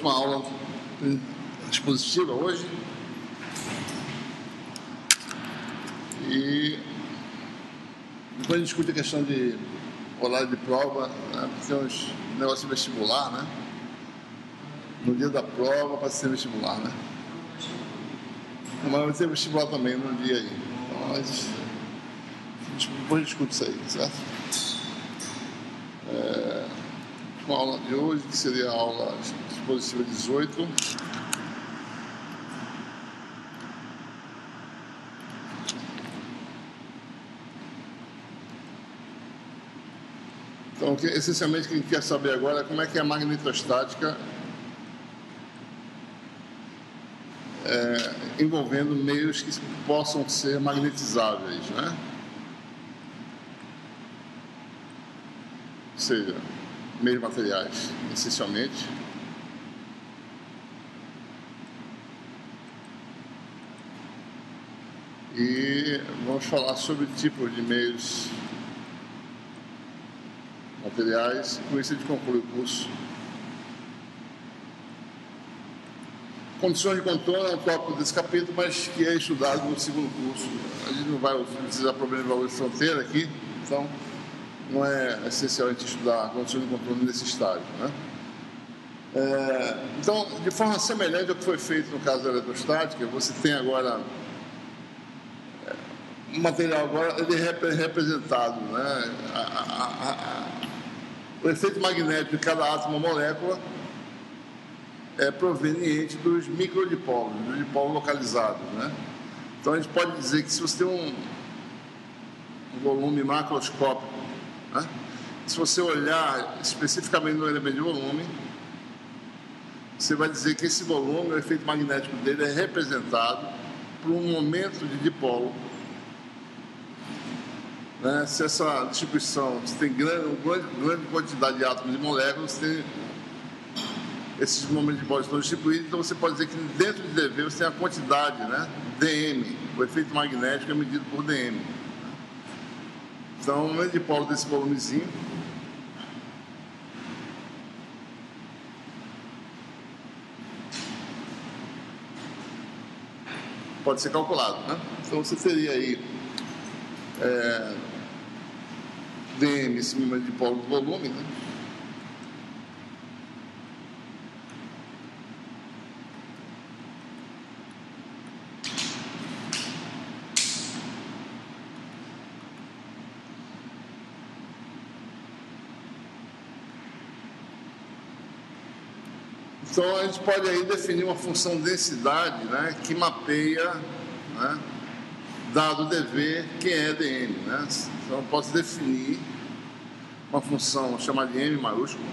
última aula expositiva hoje. E depois a gente discute a questão de horário de prova, né? Porque tem uns negócios de vestibular, né? No dia da prova para ser vestibular, né? Mas vai ter vestibular também no dia aí. Então, mas depois a gente discute isso aí, certo? Uma aula de hoje, que seria a aula expositiva 18. Então, essencialmente, o que a gente quer saber agora é como é que é a magnetostática envolvendo meios que possam ser magnetizáveis, né? Ou seja, meios materiais, essencialmente. E vamos falar sobre tipos de meios materiais. Com isso a gente conclui o curso. Condições de contorno é um tópico desse capítulo, mas que é estudado no segundo curso. A gente não vai utilizar problema de valor de fronteira aqui, então não é essencial a gente estudar condições de contorno nesse estágio, né? Então, de forma semelhante ao que foi feito no caso da eletrostática, você tem agora o material agora ele é representado, né? O efeito magnético de cada átomo ou molécula é proveniente dos microdipólos, dos dipólos localizados, né? Então a gente pode dizer que se você tem um volume macroscópico, né? Se você olhar especificamente no elemento de volume, você vai dizer que esse volume, o efeito magnético dele é representado por um momento de dipolo, né? Se essa distribuição, se tem grande quantidade de átomos e moléculas, você tem esses momentos de dipolos estão distribuídos, então você pode dizer que dentro de dV você tem a quantidade, né? dm, o efeito magnético é medido por dm. Então, o momento de dipolo desse volumezinho pode ser calculado, né? Então você teria aí dm, esse momento de dipolo do volume, né? Então, a gente pode aí definir uma função densidade, né, que mapeia, né, dado dV, quem é dm, né? Então, eu posso definir uma função chamada de m maiúsculo,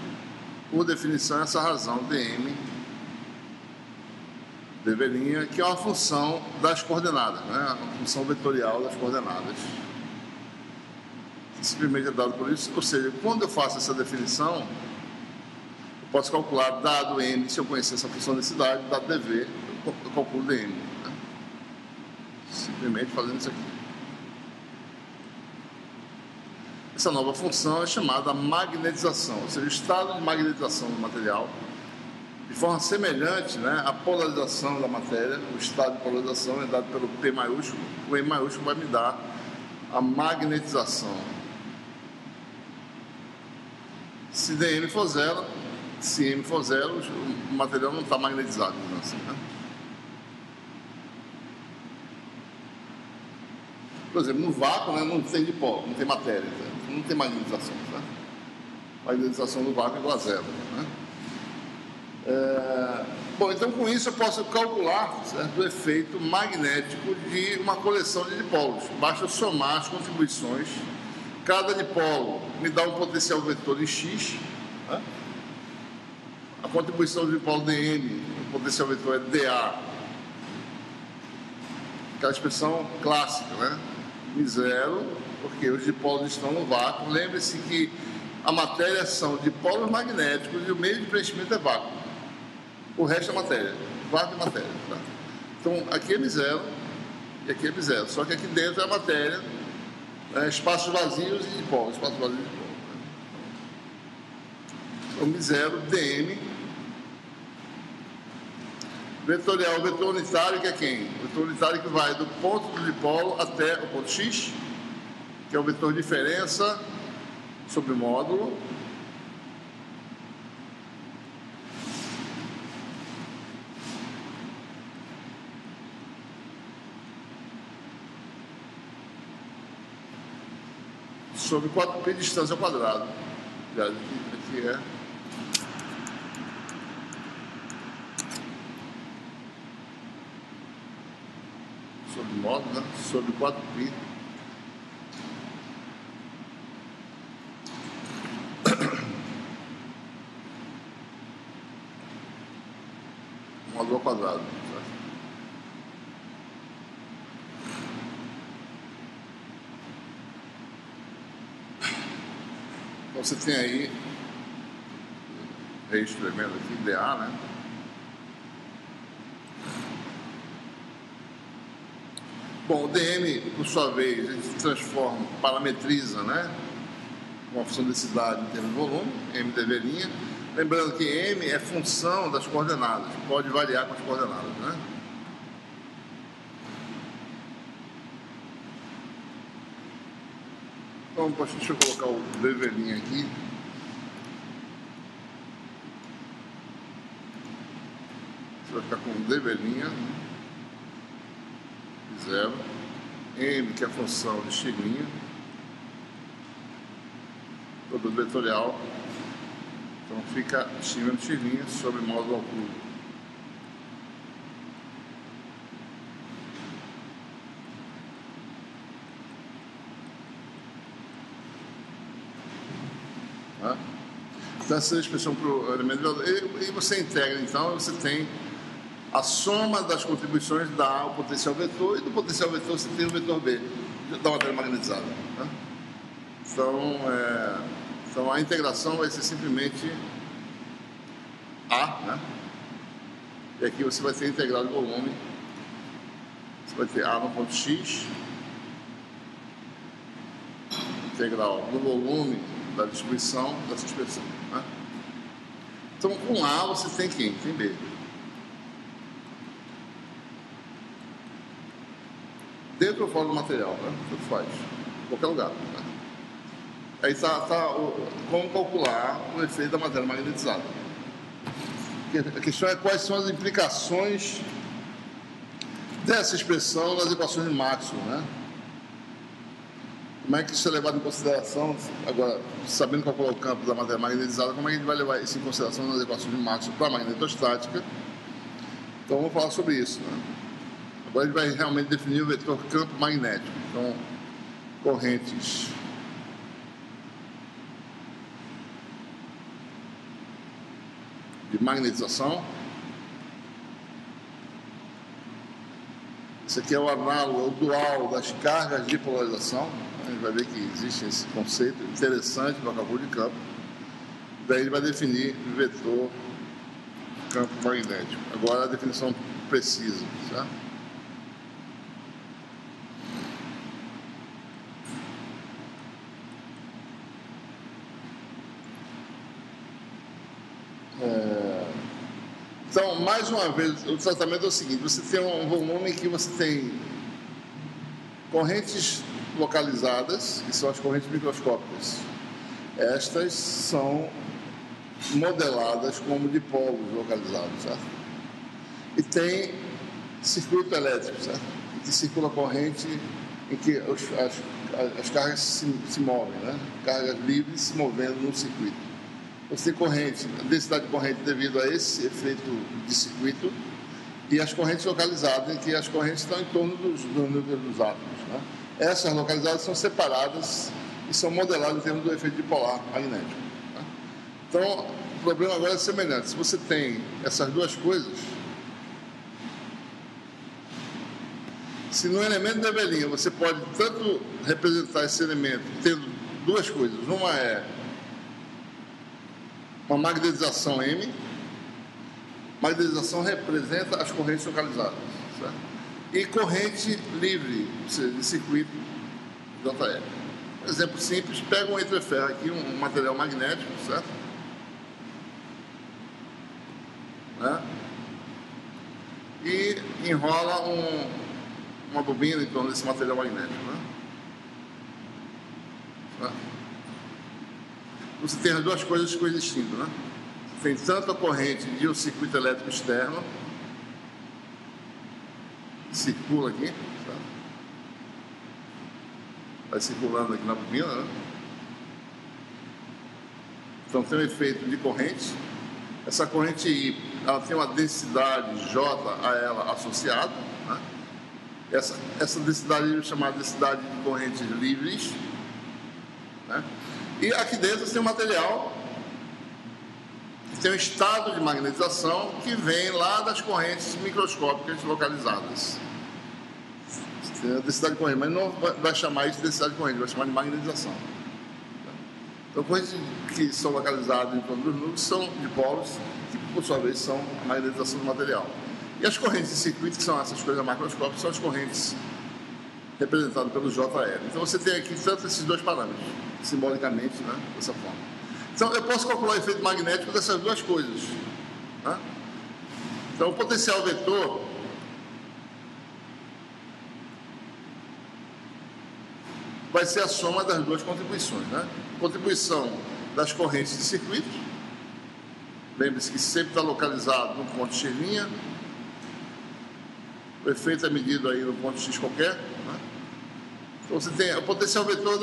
por definição, essa razão dm, dv', que é uma função das coordenadas, né, uma função vetorial das coordenadas. Simplesmente é dado por isso. Ou seja, quando eu faço essa definição, posso calcular, dado m, se eu conhecer essa função de densidade, dado dV, eu calculo dm, né? Simplesmente fazendo isso aqui. Essa nova função é chamada magnetização, ou seja, o estado de magnetização do material, de forma semelhante, né, à polarização da matéria. O estado de polarização é dado pelo P maiúsculo, o M maiúsculo vai me dar a magnetização. Se dm for zero, se m for zero, o material não está magnetizado, assim, né? Por exemplo, no vácuo, né, não tem dipolo, não tem matéria, então não tem magnetização, né? Magnetização do vácuo é igual a zero, né? Bom, então com isso eu posso calcular, certo, o efeito magnético de uma coleção de dipolos. Basta somar as contribuições. Cada dipolo me dá um potencial vetor em x, né? A contribuição do dipolo dm, o potencial vetor é dA, aquela expressão clássica, né? M0, porque os dipolos estão no vácuo. Lembre-se que a matéria são dipolos magnéticos e o meio de preenchimento é vácuo. O resto é matéria, vácuo e matéria, tá? Então, aqui é M0 e aqui é M0, só que aqui dentro é a matéria, né? Espaços vazios e dipolos, espaços vazios e dipolos, né? Então, M0, dm, Vetorial, o vetor unitário, que é quem? O vetor unitário que vai do ponto do dipolo até o ponto X, que é o vetor diferença sobre o módulo. Sobre 4π distância ao quadrado. Aqui é sobre módulo, né? Sobre 4π. Módulo ao quadrado. Certo? Então você tem aí, reescrevendo aqui, dA, né? Bom, o dm, por sua vez, a gente transforma, parametriza, né? Uma função de densidade em termos de volume, mdv'. Lembrando que m é função das coordenadas, pode variar com as coordenadas, né? Então, deixa eu colocar o dv' aqui. Você vai ficar com dv', 0, m, que é a função de x', produto vetorial, então fica x menos x' sobre módulo ao cubo. Tá? Então essa é a expressão para o elemento e você integra, então você tem a soma das contribuições dá o potencial vetor, e do potencial vetor você tem o vetor B, da matéria magnetizada. Né? Então a integração vai ser simplesmente A, né? E aqui você vai ter integrado o volume, você vai ter A no ponto X, integral do volume da distribuição dessa expressão. Né? Então com A você tem quem? Tem B. Dentro ou fora do material, né? Tudo faz, em qualquer lugar. Né? Aí como calcular o efeito da matéria magnetizada. A questão é quais são as implicações dessa expressão nas equações de Maxwell, né? Como é que isso é levado em consideração? Agora, sabendo calcular o campo da matéria magnetizada, como é que a gente vai levar isso em consideração nas equações de Maxwell para a magnetostática? Então, vamos falar sobre isso, né? Agora a gente vai realmente definir o vetor campo magnético. Então, correntes de magnetização. Esse aqui é o análogo, o dual das cargas de polarização. A gente vai ver que existe esse conceito interessante para o cálculo de campo. Daí ele vai definir o vetor campo magnético. Agora a definição precisa, certo? Então, mais uma vez, o tratamento é o seguinte: você tem um volume que você tem correntes localizadas, que são as correntes microscópicas. Estas são modeladas como dipolos localizados, certo? E tem circuito elétrico, certo? Em que circula corrente em que as cargas se movem, né? Cargas livres se movendo no circuito. Você tem corrente, a densidade de corrente devido a esse efeito de circuito, e as correntes localizadas, em que as correntes estão em torno dos núcleos dos átomos. Né? Essas localizadas são separadas e são modeladas em termos do efeito dipolar magnético. Né? Então, o problema agora é semelhante. Se você tem essas duas coisas, se no elemento de Abelino você pode tanto representar esse elemento tendo duas coisas, uma é uma magnetização M. Magnetização representa as correntes localizadas, certo? E corrente livre, ou seja, de circuito JR. Um exemplo simples: pega um entreferro aqui, um material magnético, certo? Né? enrola uma bobina em torno desse material magnético, né? Você tem as duas coisas coexistindo, né? Você tem tanto a corrente de um circuito elétrico externo, que circula aqui, tá? Vai circulando aqui na bobina, né? Então tem um efeito de corrente. Essa corrente I, ela tem uma densidade J a ela associada, né? Essa densidade é chamada densidade de correntes livres, né? E aqui dentro você tem um material que tem um estado de magnetização que vem lá das correntes microscópicas localizadas. Você tem a densidade de corrente, mas não vai chamar isso de densidade de corrente, vai chamar de magnetização. Então, correntes que são localizadas em torno dos núcleos são dipolos, que por sua vez são a magnetização do material. E as correntes de circuito, que são essas coisas macroscópicas, são as correntes representadas pelo JL. Então, você tem aqui tanto esses dois parâmetros, simbolicamente, né, dessa forma. Então, eu posso calcular o efeito magnético dessas duas coisas, né? Então, o potencial vetor vai ser a soma das duas contribuições, né? Contribuição das correntes de circuito, lembre-se que sempre está localizado no ponto X', o efeito é medido aí no ponto X qualquer, né? Então você tem o potencial vetor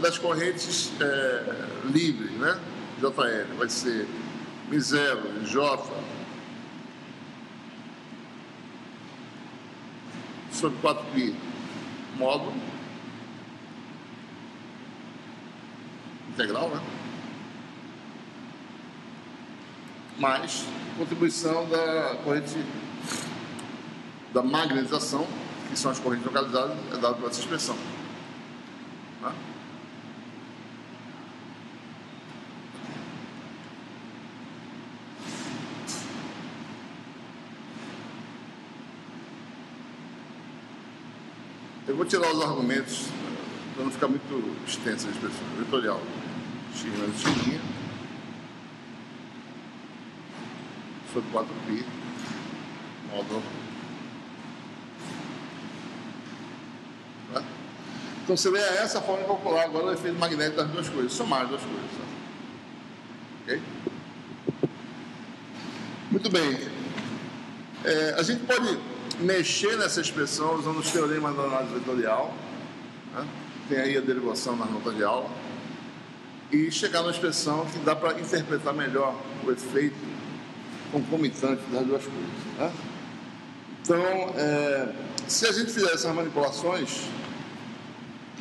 das correntes livres, né? JL, vai ser μ0, J sobre 4π módulo integral, né? Mais contribuição da corrente da magnetização, que são as correntes localizadas, é dado por essa expressão, né? Eu vou tirar os argumentos para não ficar muito extensa a expressão vetorial. X menos X' sobre 4π módulo. Tá? Então você vê essa forma de calcular agora o efeito magnético das duas coisas, somar as duas coisas. Tá? Ok? Muito bem. A gente pode mexer nessa expressão usando os teoremas da análise vetorial, né? Tem aí a derivação nas notas de aula, e chegar numa expressão que dá para interpretar melhor o efeito concomitante das duas coisas, né? Então, se a gente fizer essas manipulações,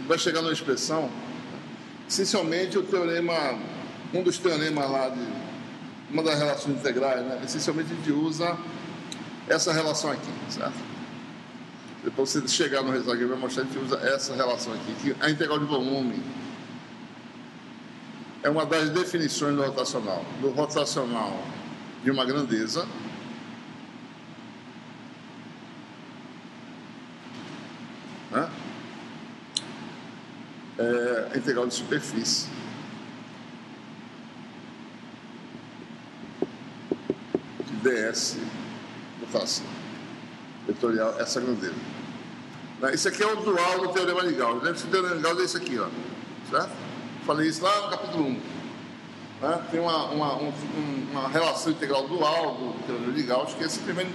vai chegar numa expressão, essencialmente o teorema, um dos teoremas lá de uma das relações integrais, né? Essencialmente a gente usa essa relação aqui, certo? Depois você chegar no resultado que vai mostrar, a gente usa essa relação aqui, que a integral de volume é uma das definições do rotacional. Do rotacional de uma grandeza, né? A integral de superfície de ds rotação vetorial, essa grandeza. Isso aqui é o dual do teorema de Gauss. Lembra-se que o teorema de Gauss é isso aqui, ó, certo? Falei isso lá no capítulo 1. Né? Tem uma relação integral dual do teorema de Gauss, que é simplesmente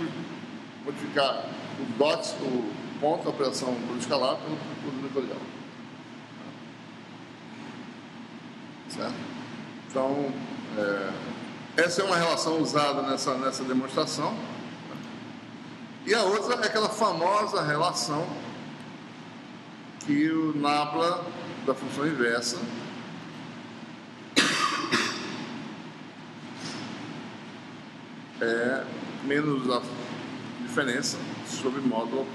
modificar o dot, o ponto da operação por escalar pelo produto vetorial. Certo? Então, essa é uma relação usada nessa demonstração. E a outra é aquela famosa relação que o nabla da função inversa é menos a diferença sobre módulo.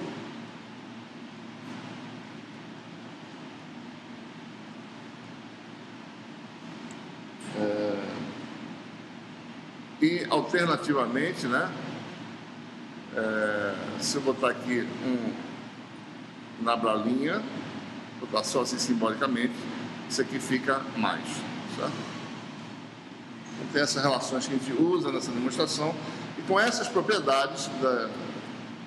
E alternativamente, né? Se eu botar aqui na bralinha, botar só assim simbolicamente, isso aqui fica mais, certo? Então, tem essas relações que a gente usa nessa demonstração, e com essas propriedades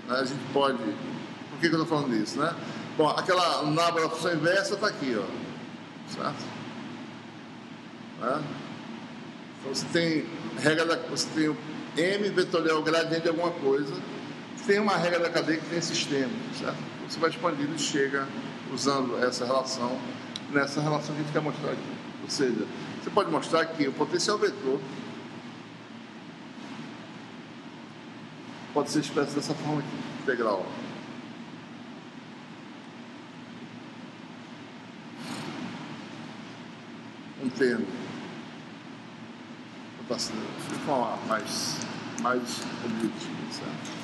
A gente pode... Por que eu estou falando disso, né? Bom, aquela nábula da função inversa está aqui, ó. Certo? Né? Então, você tem você tem o M vetorial gradiente de alguma coisa, tem uma regra da cadeia que tem sistema, certo? Você vai expandindo e chega usando essa relação, nessa relação que a gente quer mostrar aqui. Ou seja, você pode mostrar que o potencial vetor pode ser expresso dessa forma aqui, integral. Um termo. De forma mais objetiva, certo?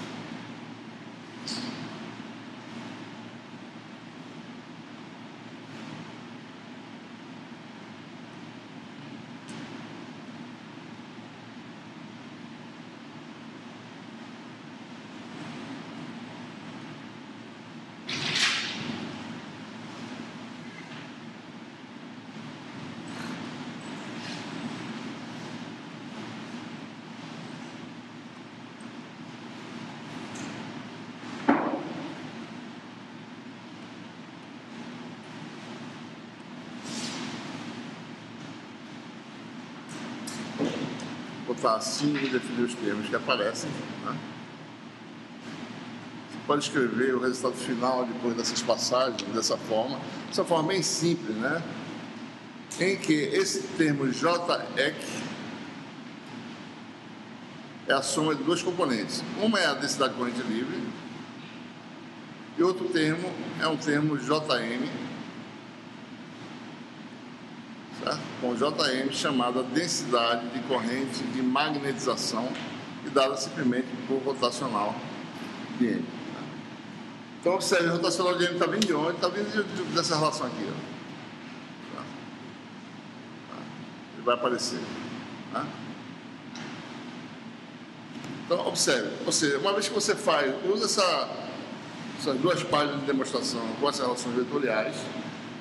Botar assim e definir os termos que aparecem, né? Você pode escrever o resultado final depois dessas passagens dessa forma bem simples, né? Em que esse termo JEC é a soma de dois componentes. Uma é a densidade de corrente livre e outro termo é um termo JM, certo? Com JM chamada densidade de corrente de magnetização e dada simplesmente por rotacional de M. Então, observe, o rotacional de M está vindo de onde? Está vindo dessa relação aqui, ó. Ele vai aparecer. Tá? Então, observe. Ou seja, uma vez que você usa essas duas páginas de demonstração com essas relações vetoriais,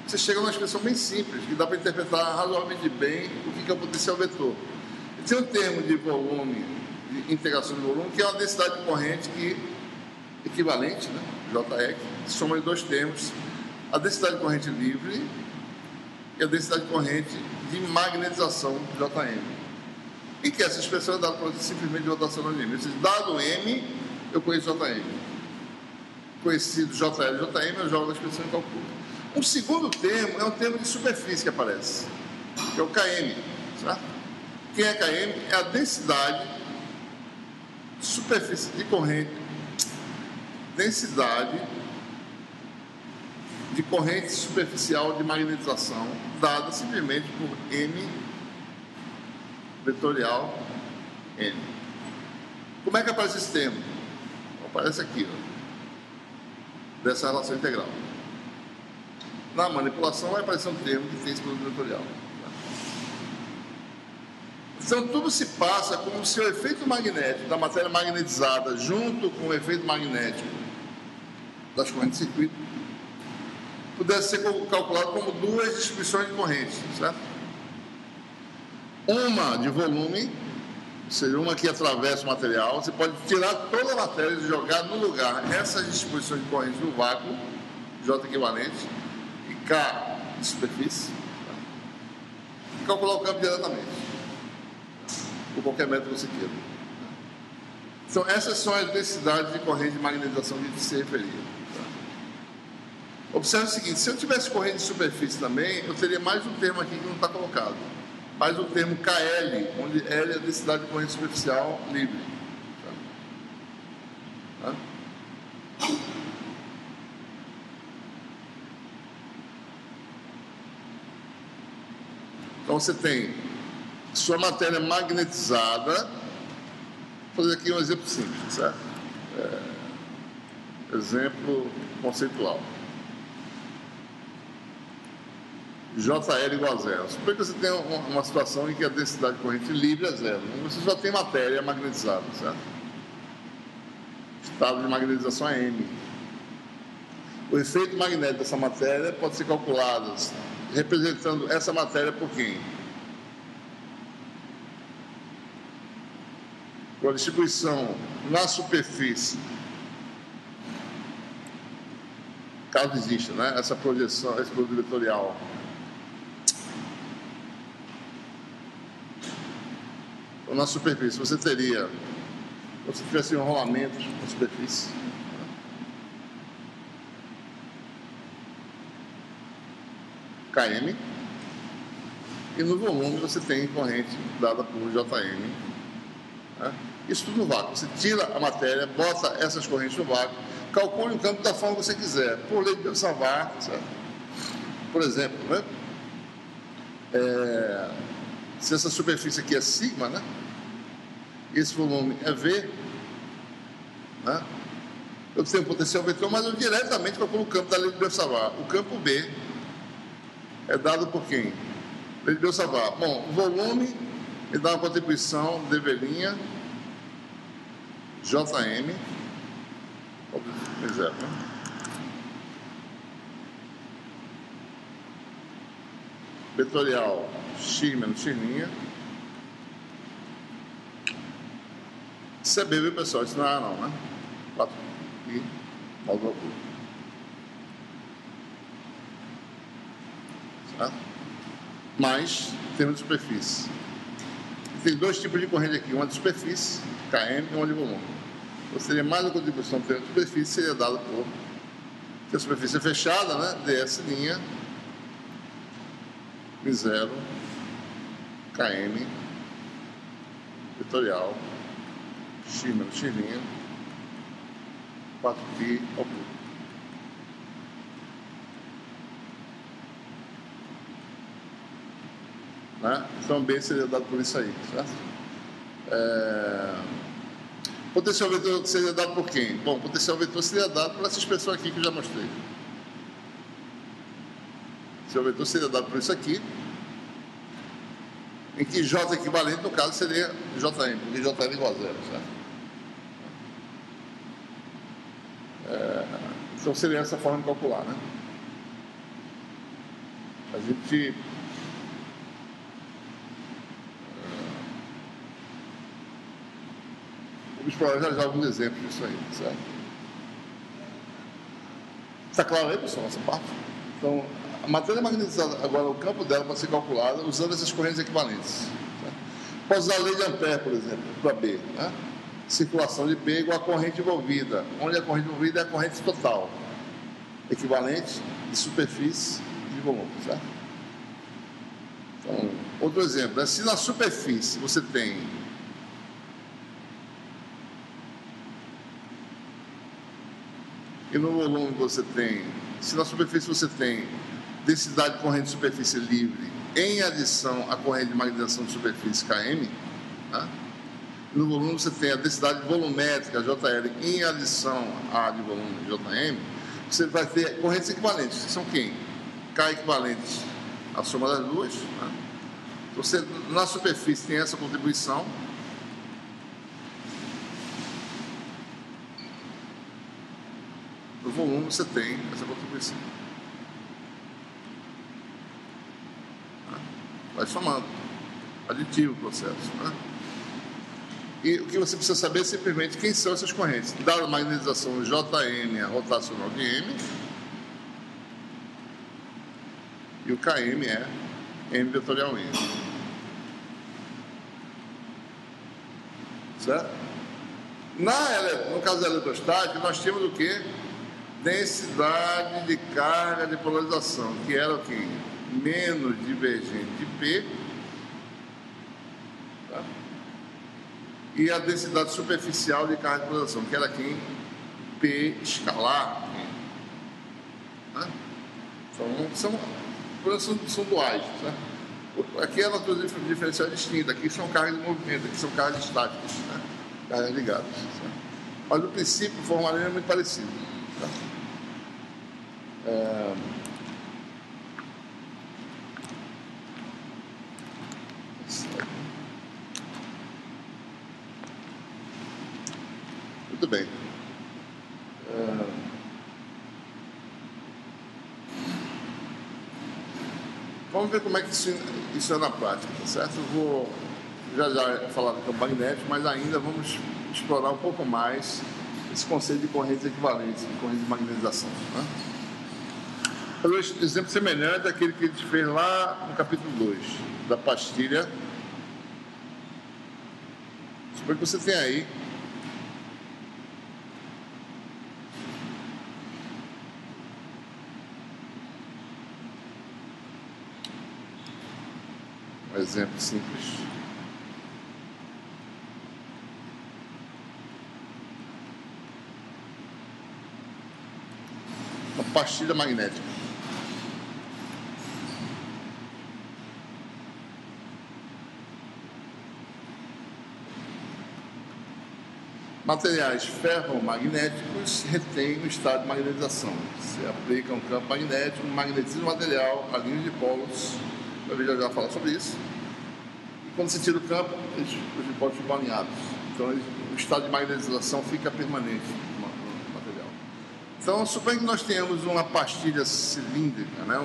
você chega numa expressão bem simples, que dá para interpretar razoavelmente bem o que é o potencial vetor. E tem um termo de volume, de integração de volume, que é uma densidade de corrente equivalente, né? JEC, soma de dois termos, a densidade de corrente livre e a densidade de corrente de magnetização, JM. E que essa expressão é dada por simplesmente de rotação de M. Ou seja, dado M, eu conheço JM. Conhecido JL e JM, eu jogo na expressão e calculo. Um segundo termo é um termo de superfície que aparece, que é o KM, certo? Quem é KM? É a densidade de superfície de corrente, densidade de corrente superficial de magnetização, dada simplesmente por M vetorial N. Como é que aparece esse termo? Aparece aqui, ó, dessa relação integral. Na manipulação vai aparecer um termo que tem esse produto vetorial. Então, tudo se passa como se o efeito magnético da matéria magnetizada junto com o efeito magnético das correntes de circuito pudesse ser calculado como duas distribuições de correntes, certo? Uma de volume, ou seja, uma que atravessa o material. Você pode tirar toda a matéria e jogar no lugar essas distribuições de correntes no vácuo, J equivalente, e K de superfície, tá? E calcular o campo diretamente, por qualquer método que você queira. Então, essas são as densidades de corrente de magnetização que a gente se referia. Tá? Observe o seguinte: se eu tivesse corrente de superfície também, eu teria mais um termo aqui que não está colocado. Mais o termo KL, onde L é a densidade de corrente superficial livre. Tá? Então você tem sua matéria magnetizada. Vou fazer aqui um exemplo simples, certo? Exemplo conceitual. JL igual a zero. Suponha que você tem uma situação em que a densidade de corrente livre é zero. Você só tem matéria magnetizada, certo? Estado de magnetização é M. O efeito magnético dessa matéria pode ser calculado representando essa matéria por quem? Por a distribuição na superfície caso exista, né, essa projeção, esse produto vetorial. Então, na superfície, você teria, se tivesse um rolamento na superfície, Km, e no volume você tem corrente dada por Jm. Né? Isso tudo no vácuo. Você tira a matéria, bota essas correntes no vácuo, calcule o campo da forma que você quiser, por lei de Beer-Savart, por exemplo, né? Se essa superfície aqui é sigma, né? Esse volume é V, né? Eu tenho potencial vetor, mas eu diretamente calculo o campo da lei de Beer-Savart. O campo B é dado por quem? Lei de Beer-Savart. Bom, o volume me dá uma contribuição dV' Jm, zero, né? Vetorial x menos x'. Isso é B, viu, pessoal? Isso não é A, não, né? 4 e módulo oculto. Certo? Mais termo de superfície. Tem dois tipos de corrente aqui, uma de superfície, Km, e uma de volume. Ou seria mais a contribuição do termo de superfície, seria dada por, se a superfície é fechada, né? ds' V0 Km vetorial x menos x', 4π ao cubo. Né? Então B seria dado por isso aí, certo? Potencial vetor seria dado por quem? Bom, potencial vetor seria dado por essa expressão aqui que eu já mostrei. Potencial vetor seria dado por isso aqui, em que J equivalente, no caso, seria Jm, porque Jm é igual a zero, certo? Então seria essa forma de calcular, né? A gente vamos explorar já alguns exemplos disso aí, certo? Está claro aí, pessoal, essa parte? Então, a matéria magnetizada, agora o campo dela pode ser calculado usando essas correntes equivalentes. Certo? Pode usar a lei de Ampère, por exemplo, para B, né? Circulação de B igual a corrente envolvida, onde a corrente envolvida é a corrente total, equivalente de superfície e de volume, certo? Então, outro exemplo, né? Se na superfície você tem e no volume você tem, se na superfície você tem densidade de corrente de superfície livre em adição à corrente de magnetização de superfície Km, né? No volume você tem a densidade volumétrica JL em adição à de volume Jm, você vai ter correntes equivalentes, que são quem? K equivalentes à soma das duas, né? Você, na superfície tem essa contribuição, no volume você tem essa contribuição. Vai somando, aditivo o processo, né? E o que você precisa saber é simplesmente quem são essas correntes. Dada a magnetização Jm, a rotacional de M, e o Km é M vetorial N. Certo? No caso da eletrostática, nós tínhamos o quê? Densidade de carga de polarização, que era o quê? Menos divergente de P, tá? E a densidade superficial de carga de polarização, que era aqui P escalar, tá? São duais, tá? Aqui a natureza diferencial é distinta, aqui são cargas de movimento, aqui são cargas estáticas, né? Cargas ligadas, tá? Mas o princípio formalmente é muito parecido, tá? Muito bem. Vamos ver como é que isso é na prática, tá certo? Eu vou já falar do campo magnético, mas ainda vamos explorar um pouco mais esse conceito de correntes equivalentes, de correntes de magnetização, né? Um exemplo semelhante àquele que a gente fez lá no capítulo 2, da pastilha. Suponho que você tem aí um exemplo simples. Uma pastilha magnética. Materiais ferromagnéticos retêm o estado de magnetização. Você aplica um campo magnético, magnetiza o material, a linha de polos. Eu já falar sobre isso. E quando você tira o campo, os polos ficam alinhados. Então, o estado de magnetização fica permanente no material. Então, suponha que nós tenhamos uma pastilha cilíndrica, né?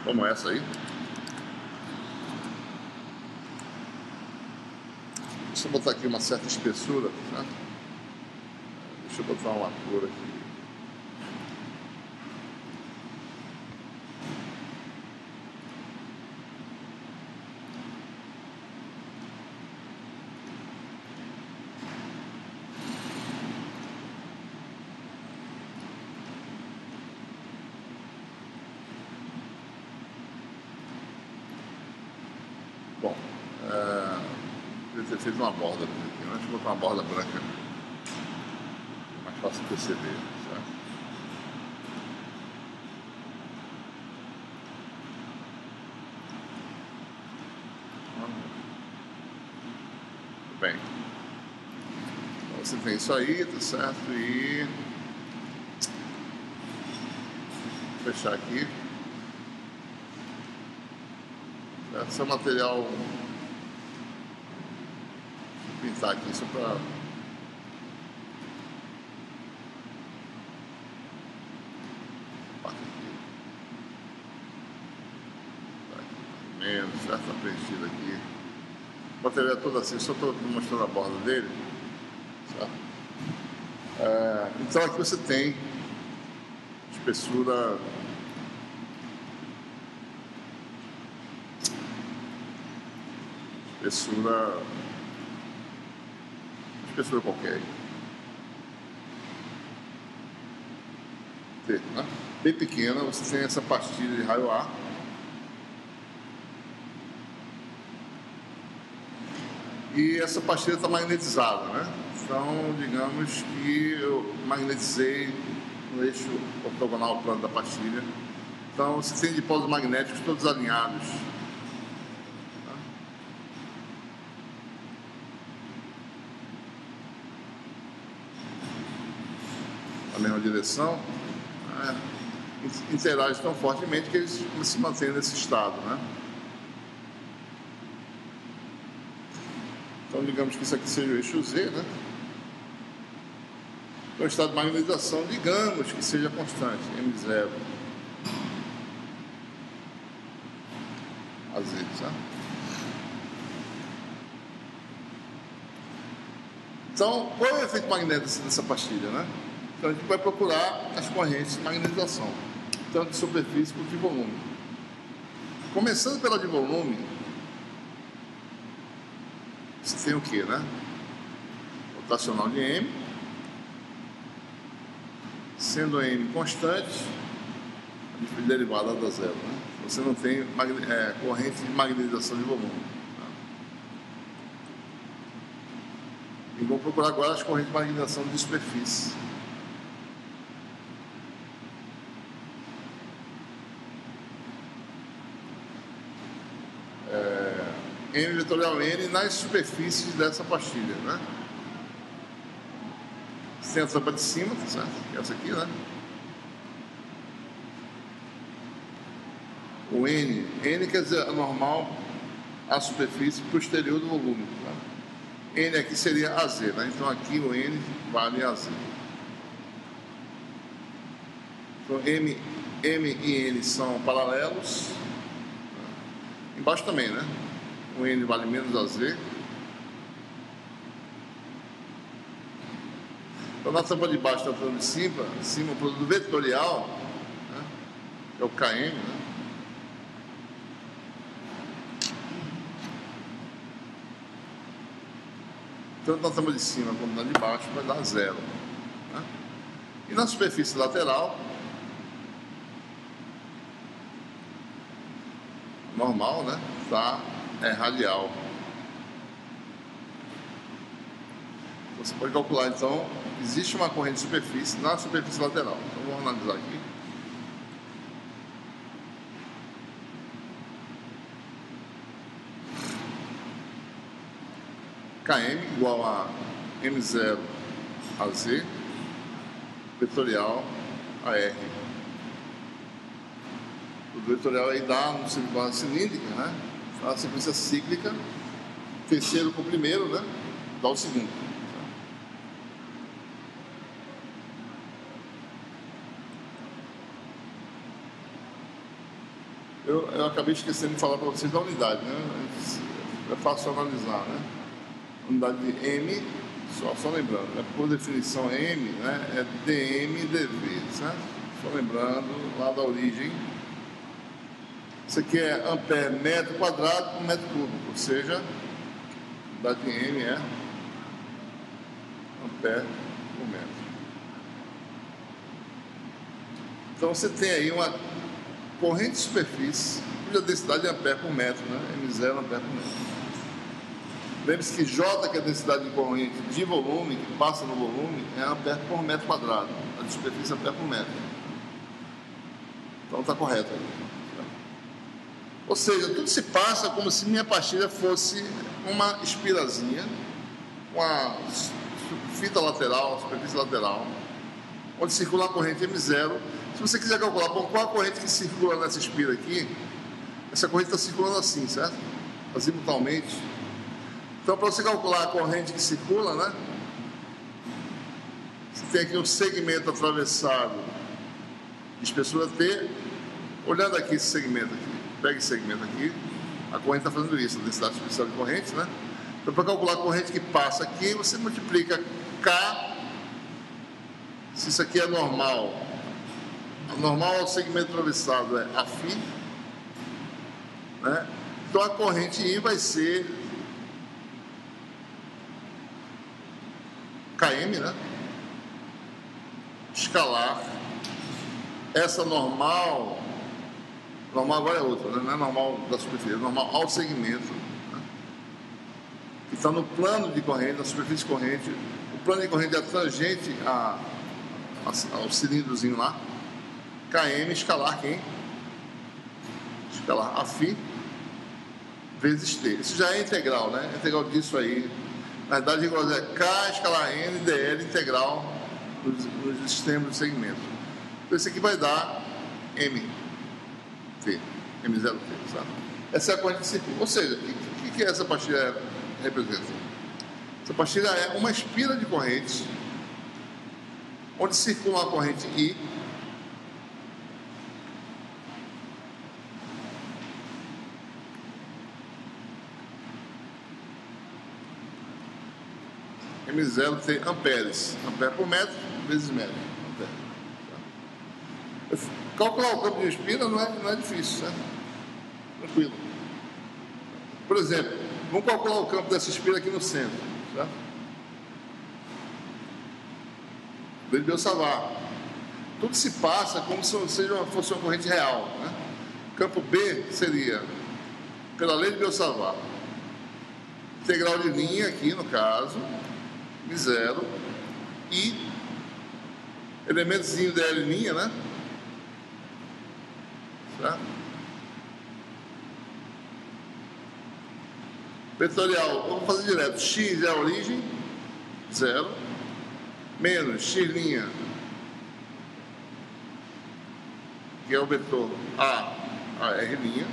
Como essa aí. Deixa eu botar aqui uma certa espessura, né? Deixa eu botar uma cor aqui. Bom, devia ter feito uma borda aqui, né? Deixa eu botar uma borda branca. É mais fácil de perceber, certo? Bem, então você tem isso aí, tá certo? E vou fechar aqui. Esse é o material. Vou pintar aqui só para. Menos, certo? Está preenchido aqui. O material é todo assim, só estou mostrando a borda dele. Certo? Então aqui você tem espessura. Espessura qualquer. T, né? Bem pequena, você tem essa pastilha de raio A. E essa pastilha está magnetizada, né? Então, digamos que eu magnetizei no eixo ortogonal plano da pastilha. Então, você tem dipósitos magnéticos todos alinhados. Na mesma direção, interagem tão fortemente que eles se mantêm nesse estado, né? Então, digamos que isso aqui seja o eixo Z, né? Então, o estado de magnetização, digamos que seja constante, M0 a Z, tá? Então, qual é o efeito magnético dessa pastilha, né? Então, a gente vai procurar as correntes de magnetização, tanto de superfície quanto de volume. Começando pela de volume, você tem o que, né? Rotacional de M, sendo M constante, a derivada da zero, né? Você não tem corrente de magnetização de volume. Tá? E vou procurar agora as correntes de magnetização de superfície. M vetorial N nas superfícies dessa pastilha, né? Você tem a tampa de cima, tá certo? Essa aqui, né? O N quer dizer a normal à superfície posterior do volume, tá? N aqui seria AZ, né? Então aqui o N vale AZ. Então M e N são paralelos. Embaixo também, né? O N vale menos AZ. Então, na tampa de baixo da tampa de cima, o produto vetorial, né, é o KM, né? Tanto na tampa de cima como na de baixo vai dar 0. Né? E na superfície lateral, normal, né? É radial. Você pode calcular, então, existe uma corrente de superfície na superfície lateral. Então, vamos analisar aqui. KM igual a M0 a Z, vetorial a R. O vetorial aí dá no circular cilíndrica, né? A sequência cíclica, terceiro com o primeiro, né? Dá o segundo. Eu acabei esquecendo de falar para vocês da unidade, né? É fácil analisar, né? Unidade de M, só lembrando, né? Por definição M, né? É dm dV, certo? Só lembrando lá da origem. Isso aqui é ampere metro quadrado por metro cúbico, ou seja, a unidade de M é ampere por metro. Então você tem aí uma corrente de superfície cuja densidade é ampere por metro, né? M0 ampere por metro. Lembre-se que J, que é a densidade de corrente de volume, que passa no volume, é ampere por metro quadrado. A de superfície é ampere por metro. Então está correto aí. Ou seja, tudo se passa como se minha pastilha fosse uma espirazinha, uma fita lateral, superfície lateral, onde circula a corrente M0. Se você quiser calcular qual a corrente que circula nessa espira aqui, essa corrente está circulando assim, certo? Azimutalmente. Então, para você calcular a corrente que circula, né? Você tem aqui um segmento atravessado de espessura T. Olhando aqui esse segmento aqui, pega esse segmento aqui, a corrente está fazendo isso, a densidade superficial de corrente, né? Então, para calcular a corrente que passa aqui, você multiplica K, se isso aqui é normal. O normal é o segmento atravessado, é a φ, né? Então, a corrente I vai ser KM, né? Escalar. Essa normal agora é outra, né? Não é normal da superfície, é normal ao segmento, né? Que está no plano de corrente, na superfície de corrente. O plano de corrente é tangente ao cilindrozinho lá. KM, escalar quem? Escalar a φ vezes T. Isso já é integral, né? Integral disso aí. Na verdade, igual a K escalar N dl integral nos extremos do segmento. Então, esse aqui vai dar MT, M0T, sabe? Essa é a corrente de circuito. Ou seja, o que essa pastilha representa? Essa pastilha é uma espira de correntes onde circula uma corrente I M0T amperes, ampere por metro vezes metro. Ampere. Calcular o campo de espira não é difícil, certo? Tranquilo. Por exemplo, vamos calcular o campo dessa espira aqui no centro, certo? Lei de Biot-Savart. Tudo se passa como se fosse uma corrente real, né? Campo B seria, pela lei de Biot-Savart, integral de linha aqui no caso, M0, e elementozinho dl', né? Certo? Vetorial, vamos fazer direto. X é a origem, 0, menos x', que é o vetor a r',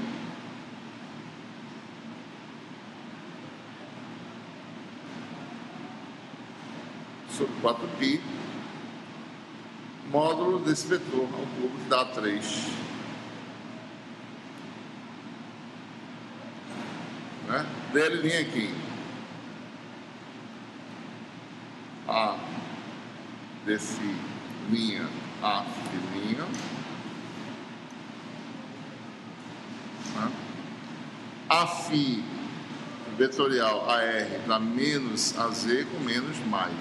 sobre 4π, módulo desse vetor ao cubo, que dá 3. Né? dl' aqui, a Defi linha AF linha, né? AFI vetorial AR dá menos AZ com menos mais,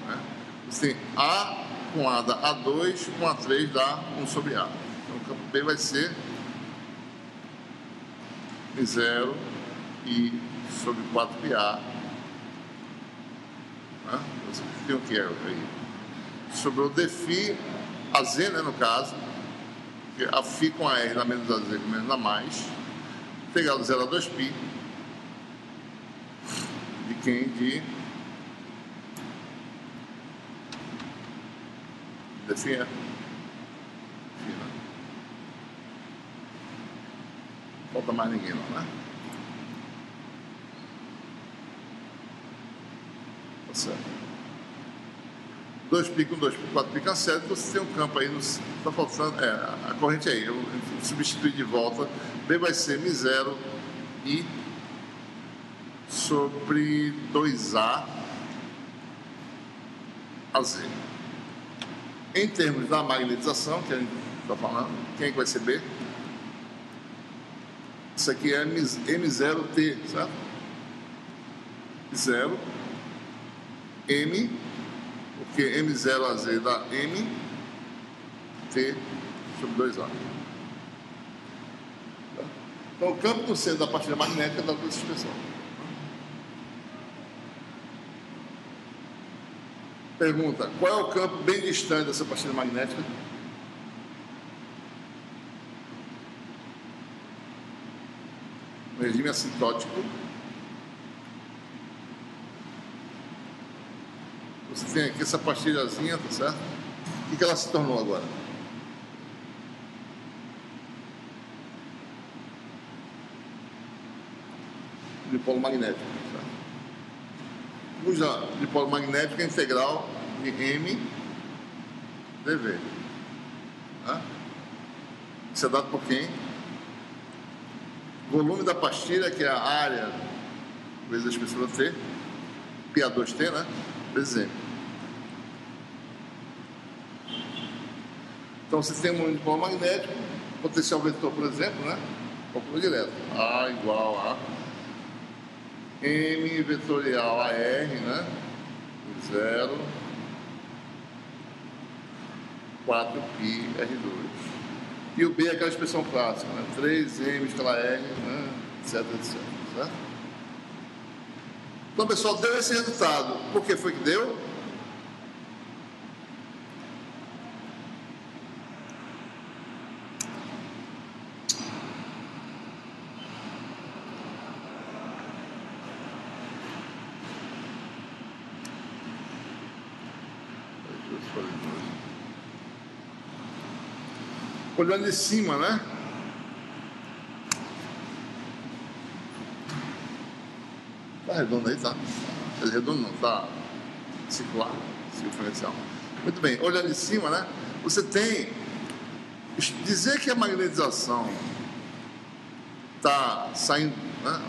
né? Você tem A com A dá A2, com A3 dá 1 sobre A. Então o campo B vai ser M0 I sobre 4πA, né? Você tem o que aí? Sobrou Defi AZ, né, no caso, porque a Φ com a R dá menos AZ com menos dá mais, integral de 0 a 2π de quem? De Defi é. Não falta mais ninguém não, né? Tá certo. 2π com 2π, 4π cancela, então você tem um campo aí, está faltando, a corrente aí, eu substituir de volta, B vai ser M0 I sobre 2A AZ. Em termos da magnetização, que a gente está falando, quem é que vai ser B? Isso aqui é M0T, certo? 0, M, porque M0AZ dá M, T sobre 2A. Então, o campo no centro da pastilha magnética dá toda essa expressão. Pergunta: qual é o campo bem distante dessa pastilha magnética? No regime assintótico, você tem aqui essa pastilhazinha, tá certo? O que ela se tornou agora? Dipolo magnético, certo? Cuja dipolo magnético é integral de M dV. Tá? Isso é dado por quem? Volume da pastilha, que é a área vezes a espessura T, PA2T, né? Vezes M. Então, você tem um dipolo magnético, potencial vetor, por exemplo, né? Calcula direto. A igual a M vetorial AR, né? 0, 4π R2. E o B é aquela expressão clássica, né? 3M escala R, né? Etc, etc. Certo? Então, pessoal, deu esse resultado. Por que foi que deu? Olhando de cima, né? Tá redondo aí, tá? Ele redondo não, tá circular, circunferencial. Muito bem, olhando de cima, né? Você tem... Dizer que a magnetização está saindo, né?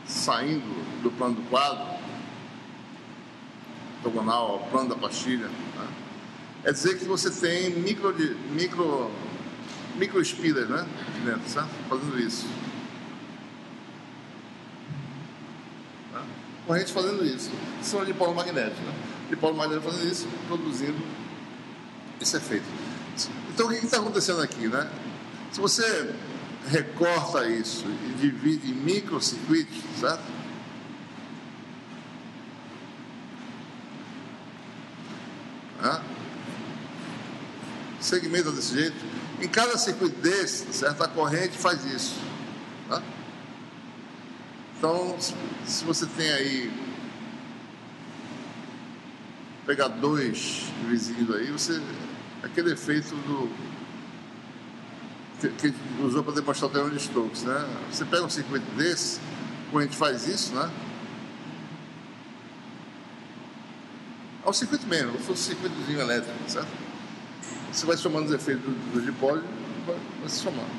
Saindo do plano do quadro, ortogonal ao plano da pastilha, né? É dizer que você tem microespiras, né? Aqui dentro, certo? Fazendo isso. Tá? Corrente fazendo isso. São dipolo magnético, né? Dipolo magnético fazendo isso, produzindo esse efeito. Então, o que está acontecendo aqui, né? Se você recorta isso e divide em microcircuitos, certo? Segmenta desse jeito. Em cada circuito desse, certo? A corrente faz isso. Tá? Então, se você tem aí, pegar dois vizinhos aí, você, aquele efeito que usou para demonstrar o teorema de Stokes, né? Você pega um circuito desse, a corrente faz isso, né? É um circuito mesmo, como se fosse um circuitozinho elétrico, certo? Você vai somando os efeitos dos dipólitos, vai se somando.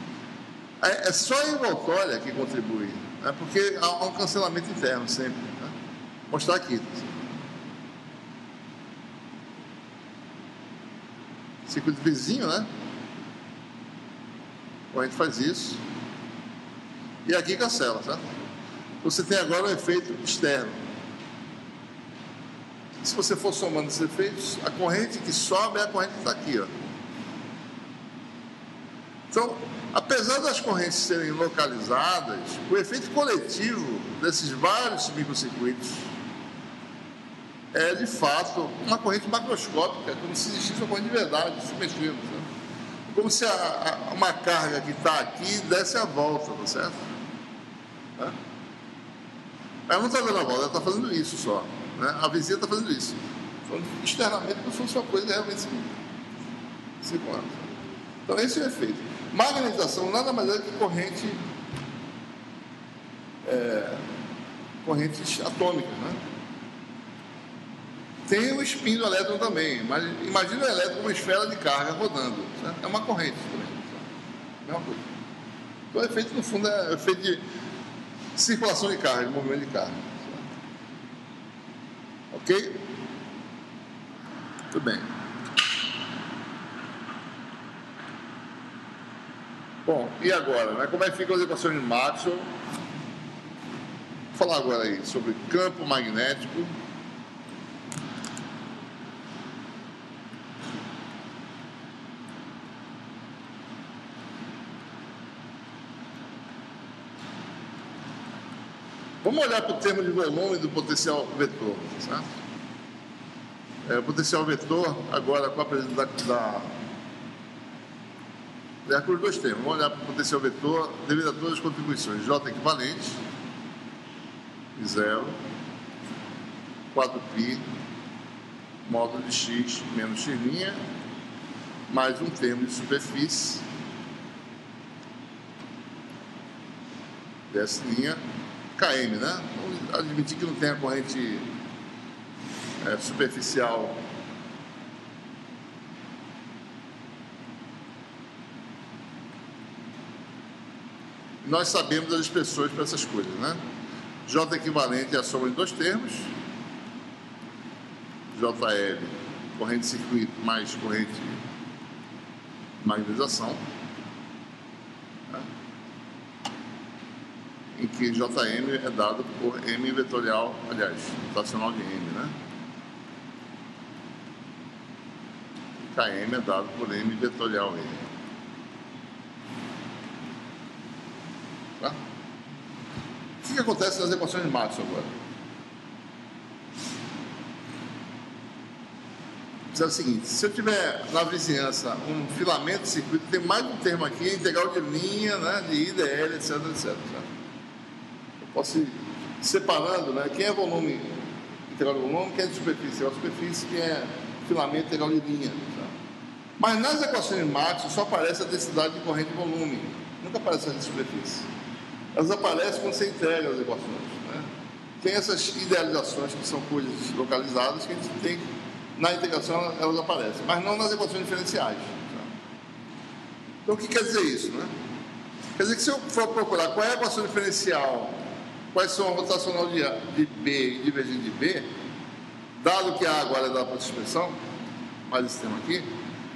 É só a envoltória que contribui, né? Porque há um cancelamento interno sempre. Né? Vou mostrar aqui. circuito vizinho, né? A corrente faz isso. E aqui cancela, tá? Você tem agora um efeito externo. Se você for somando esses efeitos, a corrente que sobe é a corrente que está aqui, ó. Então, apesar das correntes serem localizadas, o efeito coletivo desses vários microcircuitos é, de fato, uma corrente macroscópica, como se existisse uma corrente de verdade, se mexendo. Né? Como se uma carga que está aqui desse a volta, tá certo? Né? Ela não está dando a volta, ela está fazendo isso só. Né? A vizinha está fazendo isso. Então, externamente, como se fosse uma coisa realmente circulando. Então, esse é o efeito. Magnetização nada mais é que correntes atômicas, né? Tem o spin do elétron também, mas imagina o elétron como uma esfera de carga rodando, certo? É uma corrente também, certo? Mesma coisa. Então o efeito, no fundo, é o efeito de circulação de carga, de movimento de carga. Certo? Ok? Tudo bem. Bom, e agora, né? Como é que ficam as equações de Maxwell? Vou falar agora aí sobre campo magnético. Vamos olhar para o termo de volume do potencial vetor, certo? O potencial vetor, agora com a presença por dois termos. Vamos olhar para o potencial vetor devido a todas as contribuições. J equivalente, zero, 4π, módulo de x menos x', mais um termo de superfície, dessa linha, km, né? Vamos admitir que não tem a corrente superficial nós sabemos as expressões para essas coisas, né? J equivalente é a soma de dois termos, JL, corrente de circuito mais corrente de magnetização, né? Em que JM é dado por M vetorial, aliás, rotacional de M, né? KM é dado por M vetorial M. Tá? O que acontece nas equações de Maxwell agora? É o seguinte, se eu tiver na vizinhança um filamento de circuito, tem mais um termo aqui, integral de linha, né, de IDL, etc, etc. Eu posso ir separando, né, quem é volume, integral de volume, quem é de superfície, é superfície, quem é filamento, integral de linha. Tá? Mas nas equações de Maxwell só aparece a densidade de corrente de volume, nunca aparece a de superfície. Elas aparecem quando você integra as equações. Né? Tem essas idealizações que são coisas localizadas que a gente tem, na integração elas aparecem, mas não nas equações diferenciais. Tá? Então o que quer dizer isso? Né? Quer dizer que se eu for procurar qual é a equação diferencial, quais são a rotacional de B e divergente de B, dado que A agora é dada para essa expressão, mais esse termo aqui,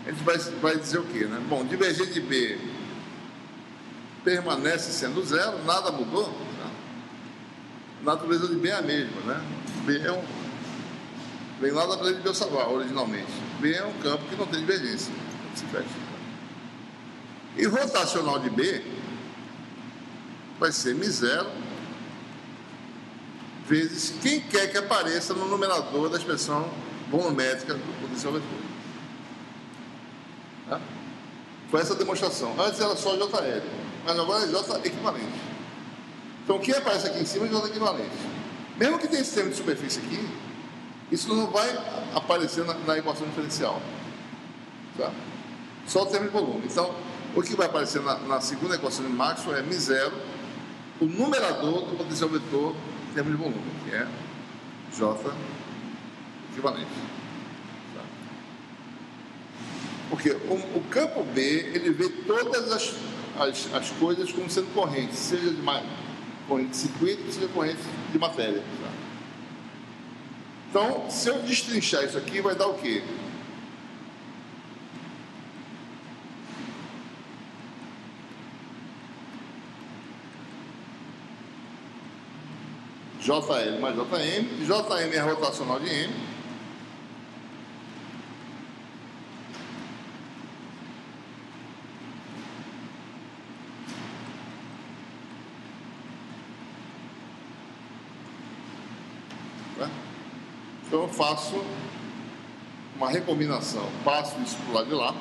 a gente vai dizer o quê? Né? Bom, divergente de B permanece sendo zero, nada mudou. Tá? A natureza de B é a mesma, né? B é vem lá da lei de Biot-Savart, originalmente. B é um campo que não tem divergência. Se fecha. E rotacional de B vai ser μ0 vezes quem quer que apareça no numerador da expressão volumétrica do potencial vetor. Tá? Foi essa a demonstração. Antes era só JL, mas agora é J equivalente. Então, o que aparece aqui em cima é J equivalente. Mesmo que tenha esse termo de superfície aqui, isso não vai aparecer na equação diferencial. Tá? Só o termo de volume. Então, o que vai aparecer na segunda equação de Maxwell é μ0, o numerador do potencial vetor em termos de volume, que é J equivalente. Tá? Porque o campo B, ele vê todas as coisas como sendo correntes, seja de corrente de circuito, seja corrente de matéria. Tá? Então, se eu destrinchar isso aqui, vai dar o quê? JL mais JM. JM é a rotacional de M. Então eu faço uma recombinação, passo isso para o lado de lá.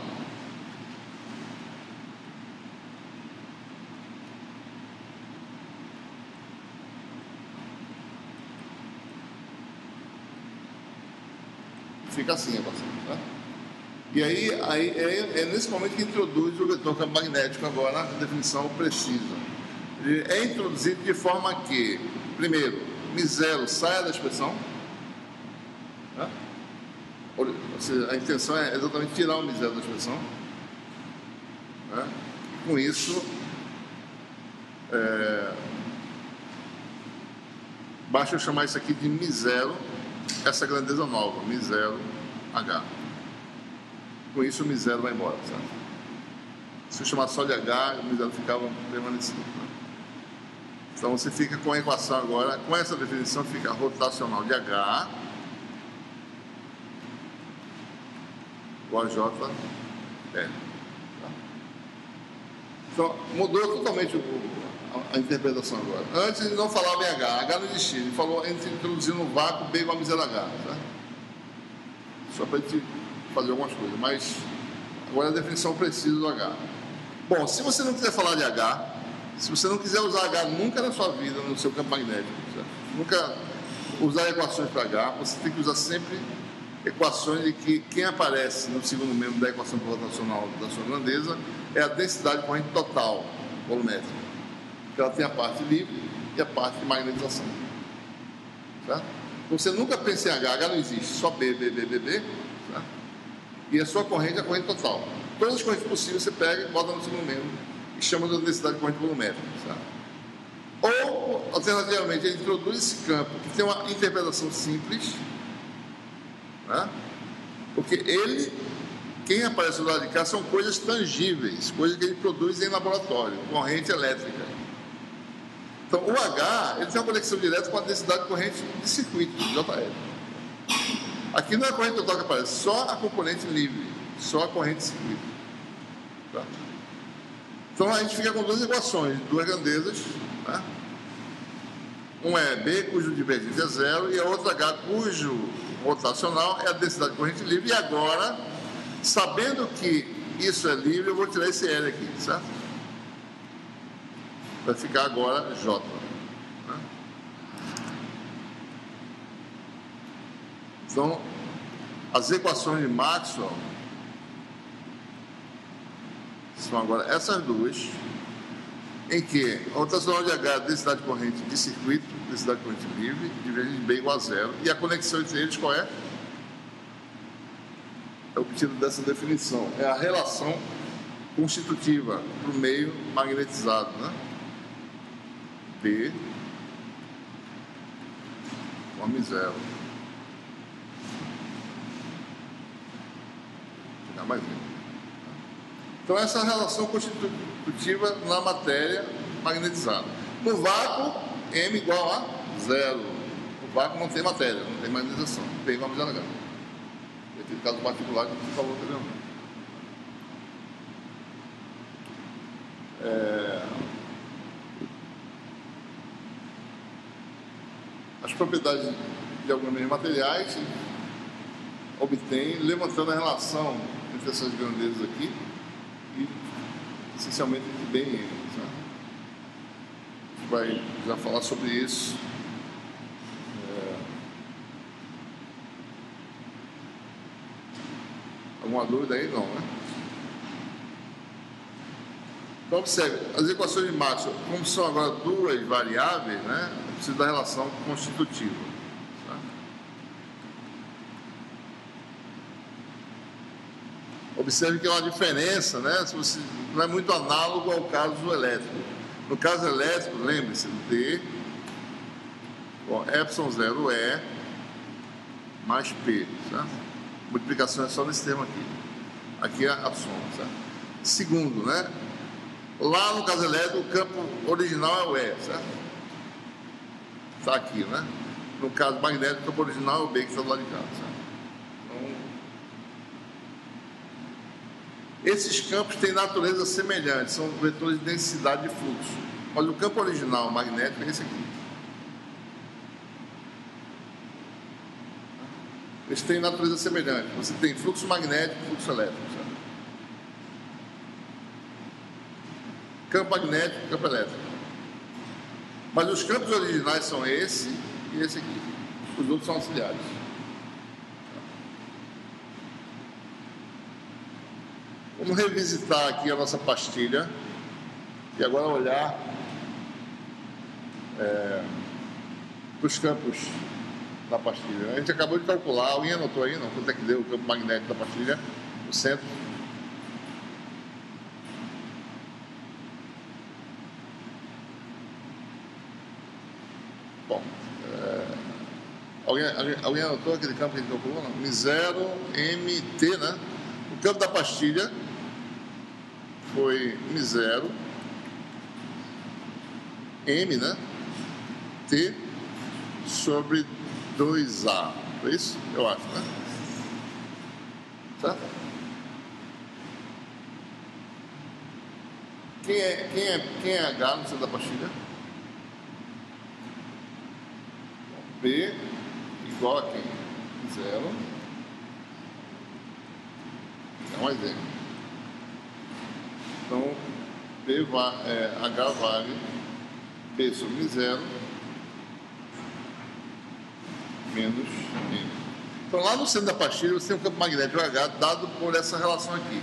Fica assim, tá? E aí é nesse momento que introduz o vetor campo magnético agora, na definição precisa. Ele é introduzido de forma que, primeiro, μ0 saia da expressão. Tá? A intenção é exatamente tirar o μ0 da expressão. Tá? Com isso, basta eu chamar isso aqui de μ0, essa grandeza nova, μ0H. Com isso o μ0 vai embora, certo? Se eu chamar só de H, o μ0 ficava permanecido. Né? Então você fica com a equação agora, com essa definição fica rotacional de H igual a JL. Tá? Então mudou totalmente a interpretação agora. Antes ele não falava em H não existia, ele falou, a gente introduziu no vácuo B igual a μ0H, tá? Só para a gente fazer algumas coisas, mas agora a definição precisa do H. Bom, se você não quiser falar de H, se você não quiser usar H nunca na sua vida, no seu campo magnético, certo? Nunca usar equações para H, você tem que usar sempre equações de que quem aparece no segundo membro da equação rotacional da sua grandeza é a densidade corrente total volumétrica. Porque ela tem a parte livre e a parte de magnetização. Certo? Então você nunca pensa em H não existe, só B. Certo? E a sua corrente é a corrente total. Todas as correntes possíveis você pega e bota no segundo membro e chama de densidade corrente volumétrica. Certo? Ou, alternativamente, ele introduz esse campo que tem uma interpretação simples, né? Porque quem aparece do lado de cá são coisas tangíveis, coisas que ele produz em laboratório, corrente elétrica. Então, o H, ele tem uma conexão direta com a densidade corrente de circuito, JL. Aqui não é a corrente total que aparece, só a componente livre, só a corrente de circuito. Tá? Então, a gente fica com duas equações, duas grandezas. Tá? Um é B, cujo divergente é zero, e a outra H, cujo rotacional é a densidade corrente livre. E agora, sabendo que isso é livre, eu vou tirar esse L aqui, certo? Vai ficar agora J. Né? Então, as equações de Maxwell são agora essas duas, em que a rotacional de H é a densidade corrente de circuito, densidade corrente livre, divergente de B igual a zero, e a conexão entre eles qual é? É obtido dessa definição. É a relação constitutiva para o meio magnetizado, né? B com μ0. Ficar mais bem. Então, essa é a relação constitutiva na matéria magnetizada. No vácuo, M igual a zero. No vácuo não tem matéria, não tem magnetização. Tem igual a μ0H. Aquele caso particular que você falou anteriormente. As propriedades de alguns meios materiais obtém levantando a relação entre essas grandezas aqui e essencialmente entre B e M. A gente vai já falar sobre isso. Alguma dúvida aí? Não, né? Então, observe, as equações de Maxwell, como são agora duas variáveis, né? Eu preciso da relação constitutiva. Tá? Observe que é uma diferença, né? Se você, não é muito análogo ao caso elétrico. No caso elétrico, lembre-se, D, ε0 E mais P, certo? Multiplicação é só nesse termo aqui. Aqui é a soma, certo? Segundo, né? Lá no caso elétrico, o campo original é o E, certo? está aqui, né? No caso magnético, o campo original é o B que está do lado de cá. Certo? Então, esses campos têm natureza semelhante, são vetores de densidade de fluxo. Olha, o campo original magnético é esse aqui. Eles têm natureza semelhante. Você tem fluxo magnético e fluxo elétrico. Certo? Campo magnético e campo elétrico. Mas os campos originais são esse e esse aqui. Os outros são auxiliares. Vamos revisitar aqui a nossa pastilha e agora olhar para os campos da pastilha. A gente acabou de calcular, alguém anotou aí, não? Quanto é que deu o campo magnético da pastilha no centro? Bom, alguém anotou aquele campo que a gente calculou? Não? M0, MT, né? O campo da pastilha foi M0, M, né? T sobre 2A. Foi isso? Eu acho, né? Certo? Quem é H no centro da pastilha? P igual a quem? 0. É mais M. Então, H vale P sobre 0 menos M. Então, lá no centro da pastilha, você tem um campo magnético H dado por essa relação aqui.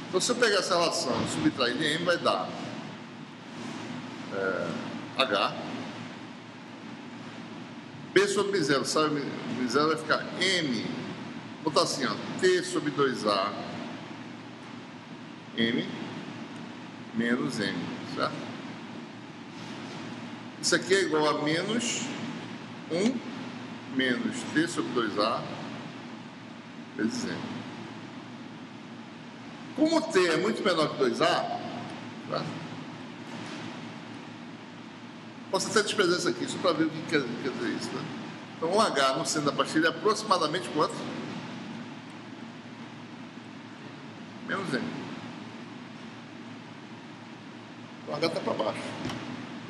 Então, se eu pegar essa relação e subtrair de M, vai dar H. P sobre 0, sabe? 0 vai ficar M. Vou botar assim, ó, T sobre 2A, M, menos M, certo? Isso aqui é igual a menos 1 menos T sobre 2A vezes M. Como T é muito menor que 2A, tá? Posso até desprezar isso aqui, só para ver o que quer dizer isso. Né? Então, o H no centro da pastilha é aproximadamente quanto? Menos M. Então, o H está para baixo.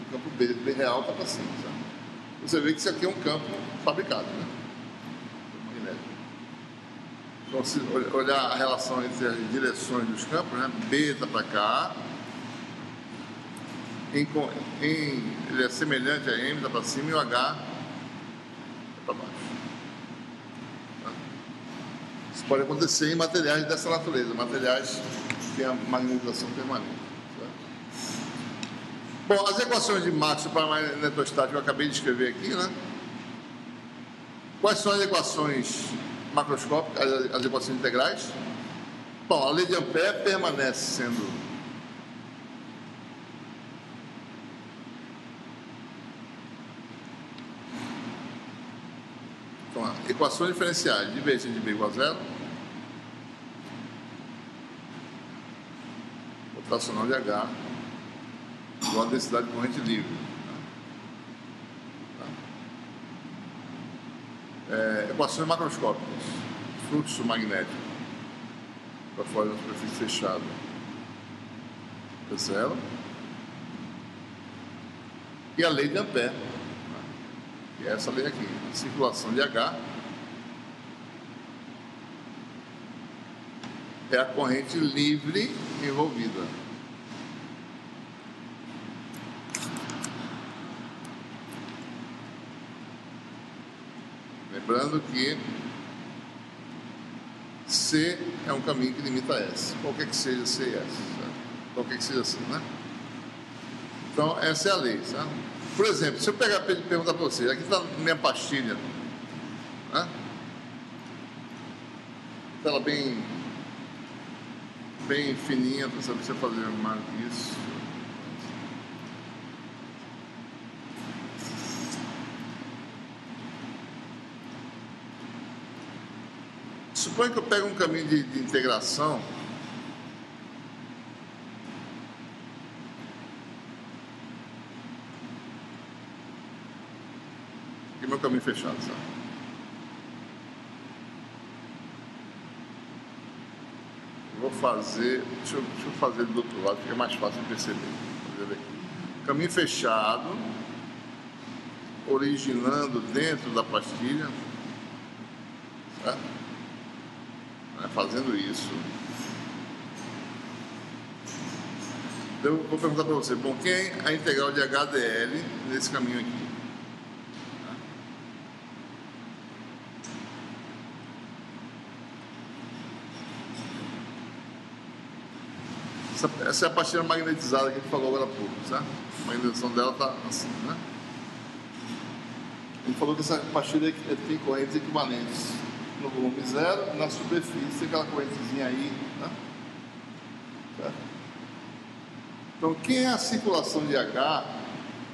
O campo B real está para cima. Sabe? Você vê que isso aqui é um campo fabricado. Né? Então, se olhar a relação entre as direções dos campos, né? B está para cá. Ele é semelhante a M, está para cima, e o H está para baixo. Tá? Isso pode acontecer em materiais dessa natureza, materiais que têm a magnetização permanente. Tá? Bom, as equações de Maxwell para magnetostática eu acabei de escrever aqui, né? Quais são as equações macroscópicas, as equações integrais? Bom, a lei de Ampère permanece sendo equações diferenciais, divergência de B igual a 0, rotacional de H igual a densidade de corrente livre. Equações macroscópicas, fluxo magnético para fora da superfície fechada é 0, e a lei de Ampère, que é essa lei aqui, a circulação de H é a corrente livre envolvida. Lembrando que C é um caminho que limita S, qualquer que seja C e S, certo? Qualquer que seja C, né? Então, essa é a lei, certo? Por exemplo, se eu pegar e perguntar para você, aqui está minha pastilha, né? Ela bem fininha, para saber se eu fazer mais isso. Suponha que eu pego um caminho de integração Aqui é meu caminho fechado, sabe? Vou fazer, deixa eu fazer do outro lado, fica mais fácil de perceber. Vou fazer aqui. Caminho fechado, originando dentro da pastilha, certo? Fazendo isso. Eu vou perguntar para você, bom, quem é a integral de HDL nesse caminho aqui? Essa é a pastilha magnetizada que a gente falou agora há pouco, certo? A magnetização dela está assim, né? A gente falou que essa pastilha tem correntes equivalentes no volume zero, na superfície, aquela correntezinha aí, né? Certo? Então, quem é a circulação de H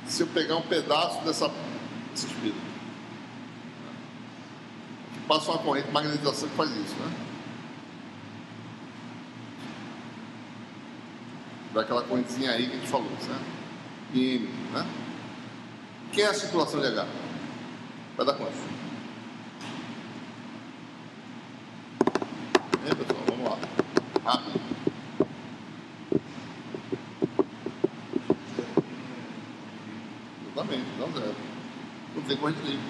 se eu pegar um pedaço desse espírito? Que passa uma corrente de magnetização que faz isso, né? Daquela correntezinha aí que a gente falou, certo? E, né? Quem é a circulação de H? Vai dar quanto? Pessoal, vamos lá. Rápido. Exatamente, não zero. Não tem corrente livre.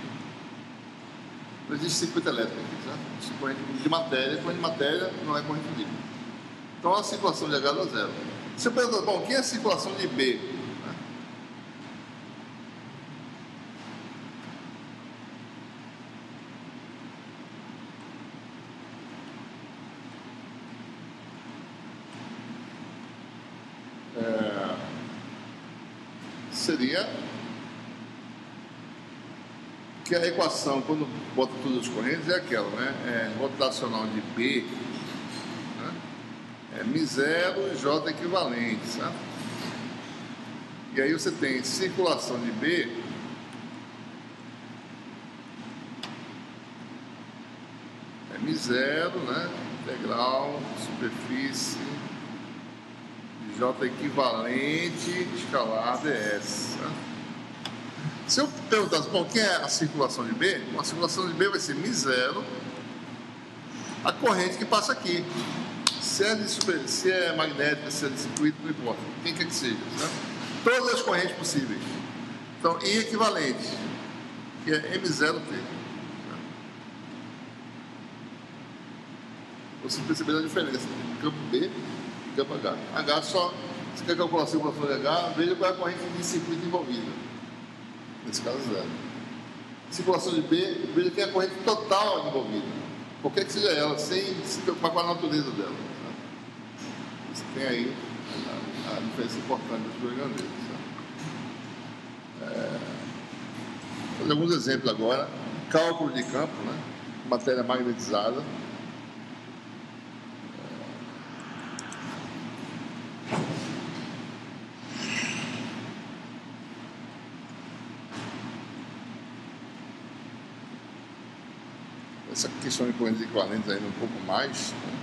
Não existe circuito elétrico aqui, certo? Existe corrente de matéria não é corrente livre. Então a circulação de H dá zero. Você pergunta, bom, quem é a circulação de B? Seria que a equação, quando bota todas as correntes, é aquela, né? Rotacional de B, né? μ0 J equivalente, certo? E aí você tem circulação de B μ0, né? Integral, superfície J equivalente escalar ds. Tá? Se eu perguntasse, bom, quem é a circulação de B? A circulação de B vai ser μ0, a corrente que passa aqui. Se é magnética, se é de circuito, não importa. Quem quer que seja. Tá? Todas as correntes possíveis. Então, I equivalente, que é M0T. Tá? Você percebeu a diferença entre campo B e campo H. H só, você quer calcular a circulação de H, veja qual é a corrente de circuito envolvida. Nesse caso, zero. Circulação de B, veja que é a corrente total envolvida. Qualquer que seja ela, sem se preocupar com a natureza dela. Tá? Você tem aí a diferença importante das duas grandezas. Vou fazer alguns exemplos agora. Cálculo de campo, né? Matéria magnetizada. Essa questão de correntes equivalentes ainda um pouco mais. Né?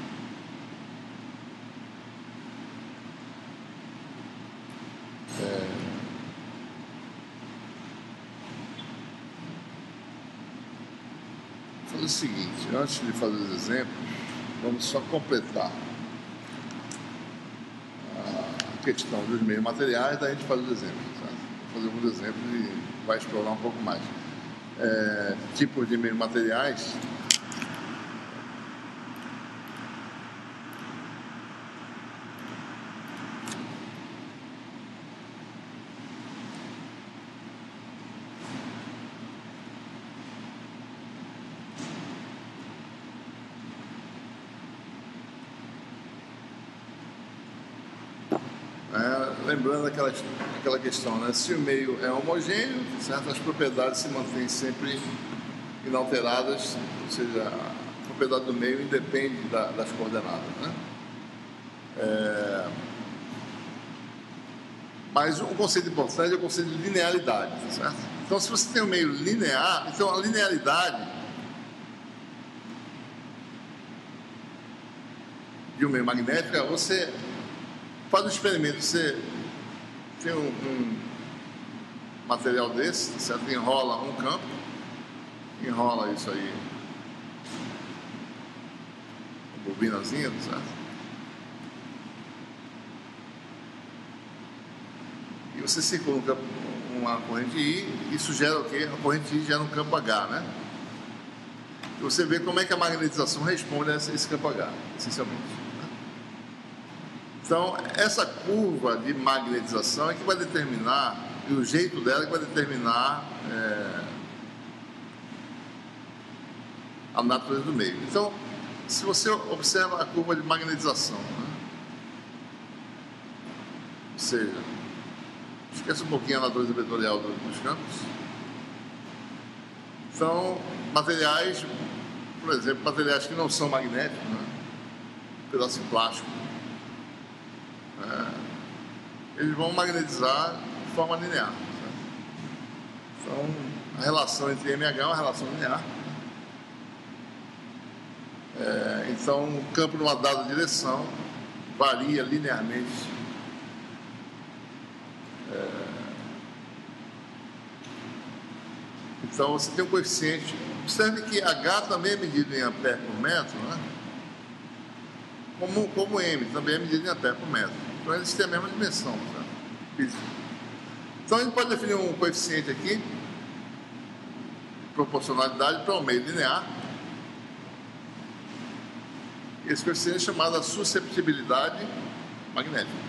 Vou fazer o seguinte, antes de fazer os exemplos, vamos só completar a questão dos meios materiais, daí a gente faz os exemplos. Tá? Vou fazer alguns exemplos e vai explorar um pouco mais. Tipos de meios materiais. Lembrando aquela questão, né? Se o meio é homogêneo, certas propriedades se mantêm sempre inalteradas, ou seja, a propriedade do meio independe das coordenadas, né? Mas um conceito importante é o conceito de linearidade, certo? Então, se você tem um meio linear, então a linearidade de um meio magnético, você faz um experimento, você tem um material desse, certo? Enrola um campo enrola isso aí, uma bobinazinha, certo? E você circula uma corrente I, isso gera o quê? A corrente I gera um campo H, né? E você vê como é que a magnetização responde a esse campo H, essencialmente. Né? Então, essa curva de magnetização é que vai determinar, e o jeito dela é que vai determinar a natureza do meio. Então, se você observa a curva de magnetização, né? Ou seja, esquece um pouquinho a natureza vetorial dos campos. Então, materiais, por exemplo, materiais que não são magnéticos, né? Um pedaço de plástico, eles vão magnetizar de forma linear. Certo? Então, a relação entre MH é uma relação linear. Então, o campo numa dada direção varia linearmente. Então, você tem um coeficiente. Observe que H também é medido em ampere por metro, né? Como M também é medido em ampere por metro. Então, eles têm a mesma dimensão, tá? Física. Então, a gente pode definir um coeficiente aqui, proporcionalidade para o meio linear. Esse coeficiente é chamado susceptibilidade magnética.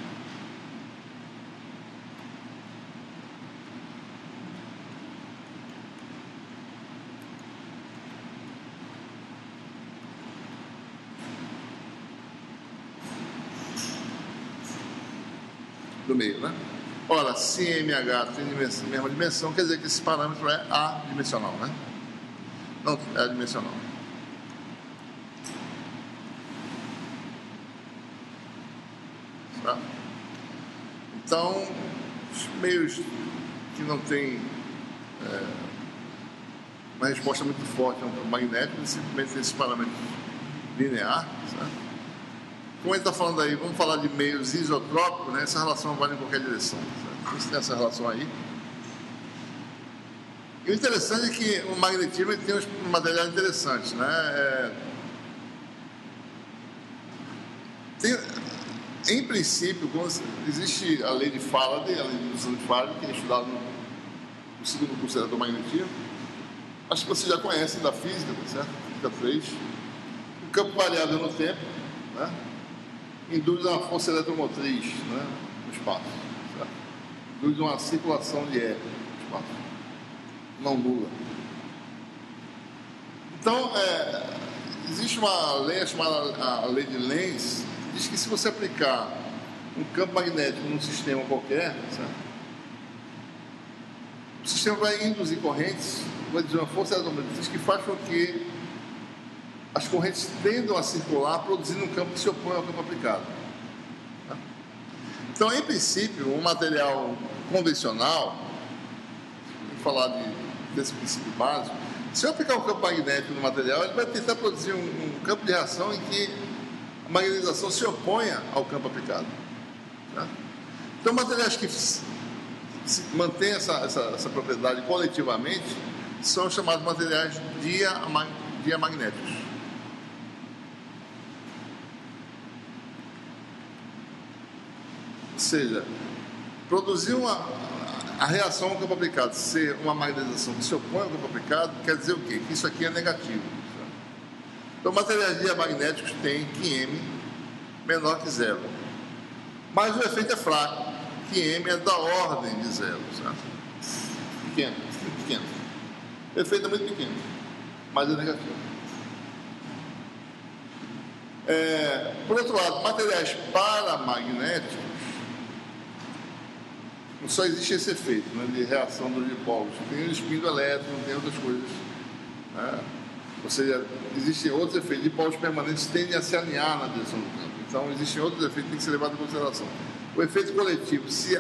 Do meio, né? Ora, se MH tem mesma dimensão, quer dizer que esse parâmetro é adimensional, né? Não é adimensional. Tá? Então, os meios que não têm uma resposta muito forte ao magnético, simplesmente tem esse parâmetro linear, certo? Como ele está falando aí, vamos falar de meios isotrópicos, né? Essa relação vale em qualquer direção. Certo? Você tem essa relação aí. E o interessante é que o magnetismo tem uns materiais interessantes, né? Em princípio, existe a lei de Faraday, a lei de indução de Faraday, que é estudada no segundo curso de eletromagnetismo. Acho que você já conhece da física, certo? Física 3. O campo variável no tempo, né? Induz uma força eletromotriz, né, no espaço. Certo? Induz uma circulação de hélio no espaço. Não nula. Então, existe uma lei chamada a lei de Lenz, que diz que se você aplicar um campo magnético num sistema qualquer, certo? O sistema vai induzir correntes, vai induzir uma força eletromotriz que faz com que as correntes tendam a circular, produzindo um campo que se opõe ao campo aplicado. Tá? Então, em princípio, um material convencional, vamos falar desse princípio básico, se eu aplicar um campo magnético no material, ele vai tentar produzir um campo de reação em que a magnetização se oponha ao campo aplicado. Tá? Então, materiais que mantêm essa propriedade coletivamente são chamados materiais diamagnéticos. Ou seja, produzir a reação ao campo aplicado ser uma magnetização que se opõe ao campo aplicado, quer dizer o quê? Que isso aqui é negativo. Certo? Então, materiais diamagnéticos têm QM menor que zero. Mas o efeito é fraco. QM é da ordem de zero. Certo? Pequeno, muito pequeno. O efeito é muito pequeno, mas é negativo. Por outro lado, materiais paramagnéticos, não só existe esse efeito, né, de reação dos dipolos. Tem o espinho elétrico, tem outras coisas. Né? Ou seja, existem outros efeitos. Dipolos permanentes tendem a se alinhar na direção do campo. Então, existem outros efeitos que têm que ser levados em consideração. O efeito coletivo, se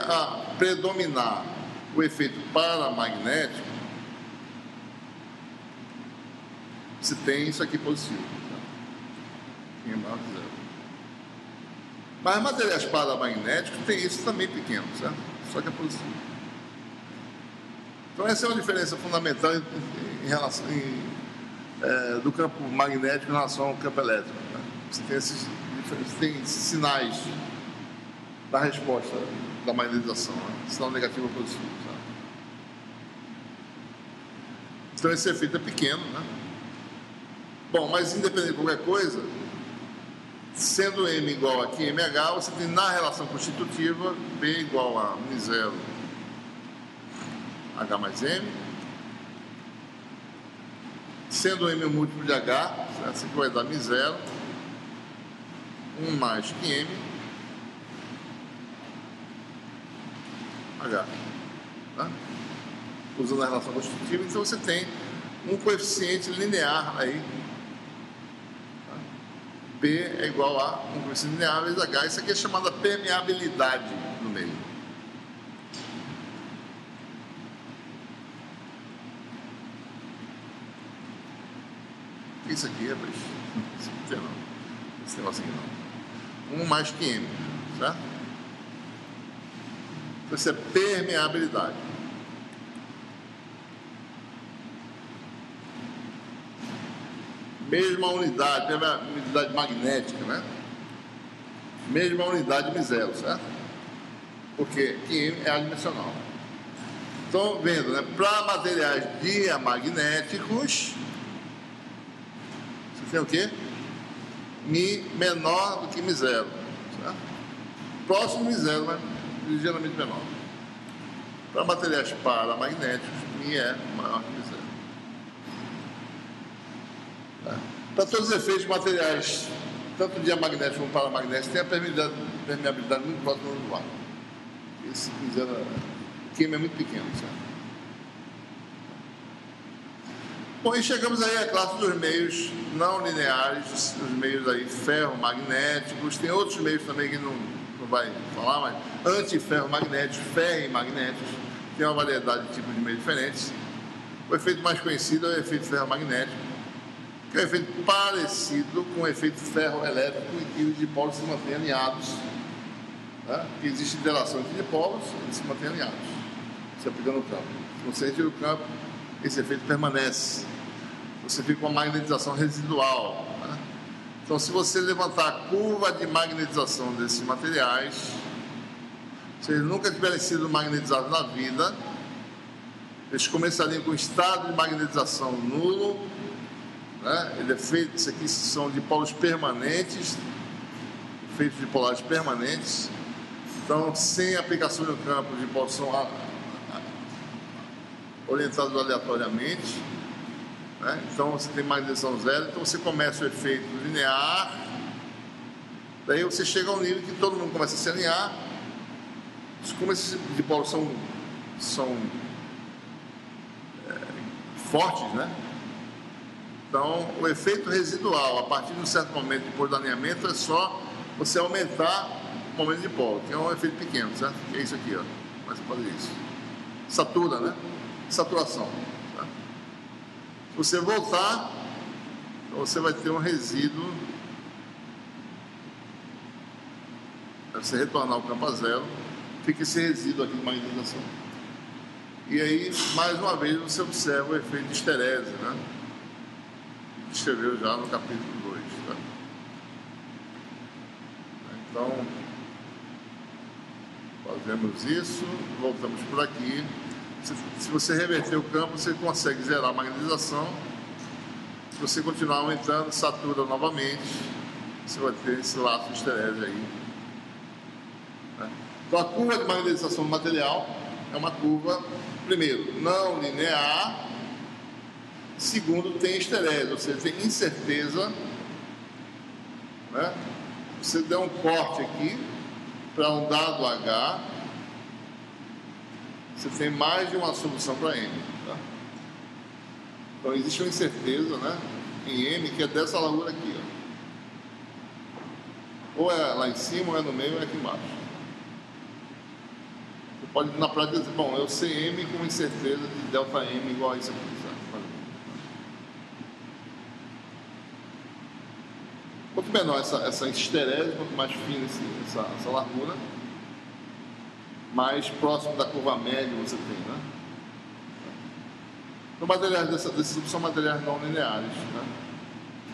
predominar o efeito paramagnético, você tem isso aqui positivo. Tá? Mas materiais paramagnéticos tem isso também pequeno, certo? Só que é positivo. Então, essa é uma diferença fundamental em relação do campo magnético em relação ao campo elétrico. Né? Você tem esses sinais da resposta da magnetização, né? Sinal negativo ou positivo. Tá? Então, esse efeito é pequeno, né? Bom, mas independente de qualquer coisa, sendo M igual a QMH, você tem na relação constitutiva B igual a μ0 H mais M. Sendo M o múltiplo de H, isso aqui vai dar μ0, 1 mais QM, H. Tá? Usando a relação constitutiva, então você tem um coeficiente linear aí. Tá? P é igual a um coeficiente linear vezes H. Isso aqui é chamada permeabilidade no meio. Isso aqui é esse negócio aqui não. 1 mais que M, certo? Então, isso é permeabilidade. Mesma unidade, permeabilidade magnética, né? Mesma unidade μ0, certo? Porque M é adimensional. Então, vendo, né? Para materiais diamagnéticos, tem o quê? Mi menor do que μ0, certo? Próximo de μ0, mas ligeiramente menor. Para materiais paramagnéticos, Mi é maior que μ0. Tá? Para todos os efeitos de materiais, tanto diamagnéticos como paramagnéticos, tem a permeabilidade muito próxima do ar. Esse μ0, o QM é muito pequeno, certo? Bom, e chegamos aí à classe dos meios não lineares, os meios aí ferromagnéticos. Tem outros meios também que não vai falar, mas antiferromagnéticos, ferrimagnéticos. Tem uma variedade de tipos de meios diferentes. O efeito mais conhecido é o efeito ferromagnético, que é um efeito parecido com o efeito ferroelétrico, em que os dipolos se mantêm alinhados. Né? Que existe interação entre dipolos, eles se mantêm alinhados, se aplicando no campo. Se você retira o campo, esse efeito permanece. Você fica com uma magnetização residual. Né? Então, se você levantar a curva de magnetização desses materiais, se eles nunca tiverem sido magnetizados na vida, eles começariam com estado de magnetização nulo. Né? Ele é feito, isso aqui são dipolos permanentes, feitos de polares permanentes. Então, sem aplicação no campo, os dipolos são orientados aleatoriamente, né? Então você tem magnetização zero, então você começa o efeito linear, daí você chega a um nível que todo mundo começa a se alinhar, como esses dipolos são fortes, né? Então o efeito residual, a partir de um certo momento depois do alinhamento, é só você aumentar o momento de dipolo, que é um efeito pequeno, certo? Que é isso aqui, ó. Começa a fazer isso. Satura, né? Saturação. Tá? Se você voltar, você vai ter um resíduo. Se você retornar o campo a zero, fica esse resíduo aqui de magnetização. E aí, mais uma vez, você observa o efeito de esterese, né? Descreveu já no capítulo 2. Tá? Então, fazemos isso, voltamos por aqui. Se você reverter o campo, você consegue zerar a magnetização. Se você continuar aumentando, satura novamente, você vai ter esse laço de esterese aí. Né? Então, a curva de magnetização do material é uma curva, primeiro, não linear, segundo, tem esterese, ou seja, tem incerteza. Né? Você der um corte aqui para um dado H, você tem mais de uma solução para M. Tá? Então, existe uma incerteza, né, em M, que é dessa largura aqui. Ó. Ou é lá em cima, ou é no meio, ou é aqui embaixo. Você pode, na prática, dizer, bom, eu sei M com incerteza de delta M igual a isso aqui. Certo? Quanto menor essa esterese, quanto mais fina essa largura, mais próximo da curva média você tem, né? Então, materiais desse tipo são materiais não lineares, né?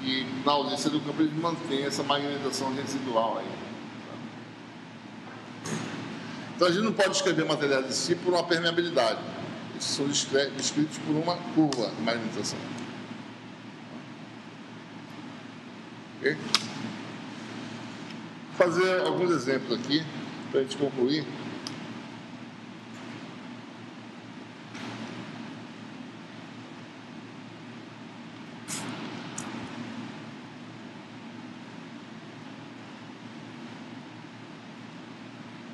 E na ausência do campo eles mantêm essa magnetização residual aí. Então a gente não pode escrever materiais desse tipo por uma permeabilidade. Eles são descritos por uma curva de magnetização. Ok? Vou fazer alguns exemplos aqui para a gente concluir.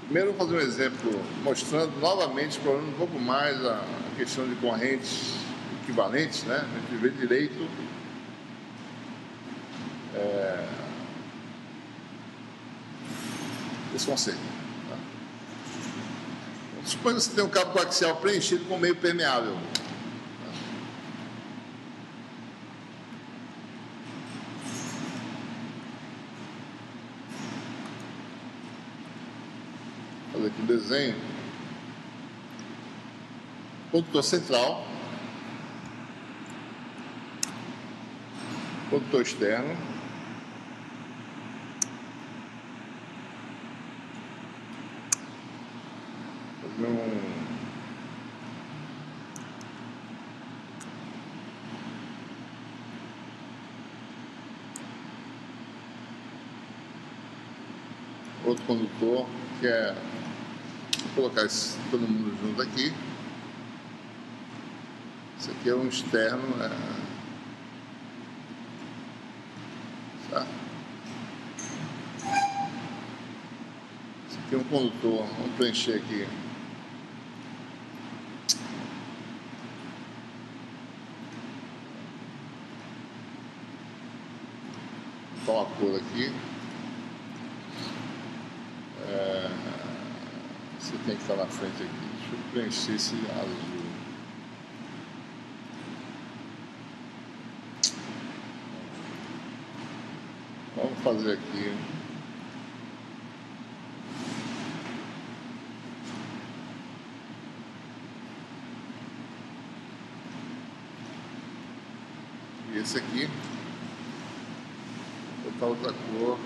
Primeiro, vou fazer um exemplo mostrando novamente, explorando um pouco mais a questão de correntes equivalentes, né? A gente vê direito esse conceito. Tá? Suponha que você tem um cabo coaxial preenchido com meio permeável. Tá? Vou fazer aqui um desenho. Condutor central. Condutor externo. Outro condutor, que é, vou colocar todo mundo junto aqui. Esse aqui é um externo, tá? Esse aqui é um condutor, vamos preencher aqui. Vou uma cor aqui. Você tem que estar na frente aqui. Deixa eu preencher esse azul. Vamos fazer aqui. E esse aqui. Vou botar outra cor.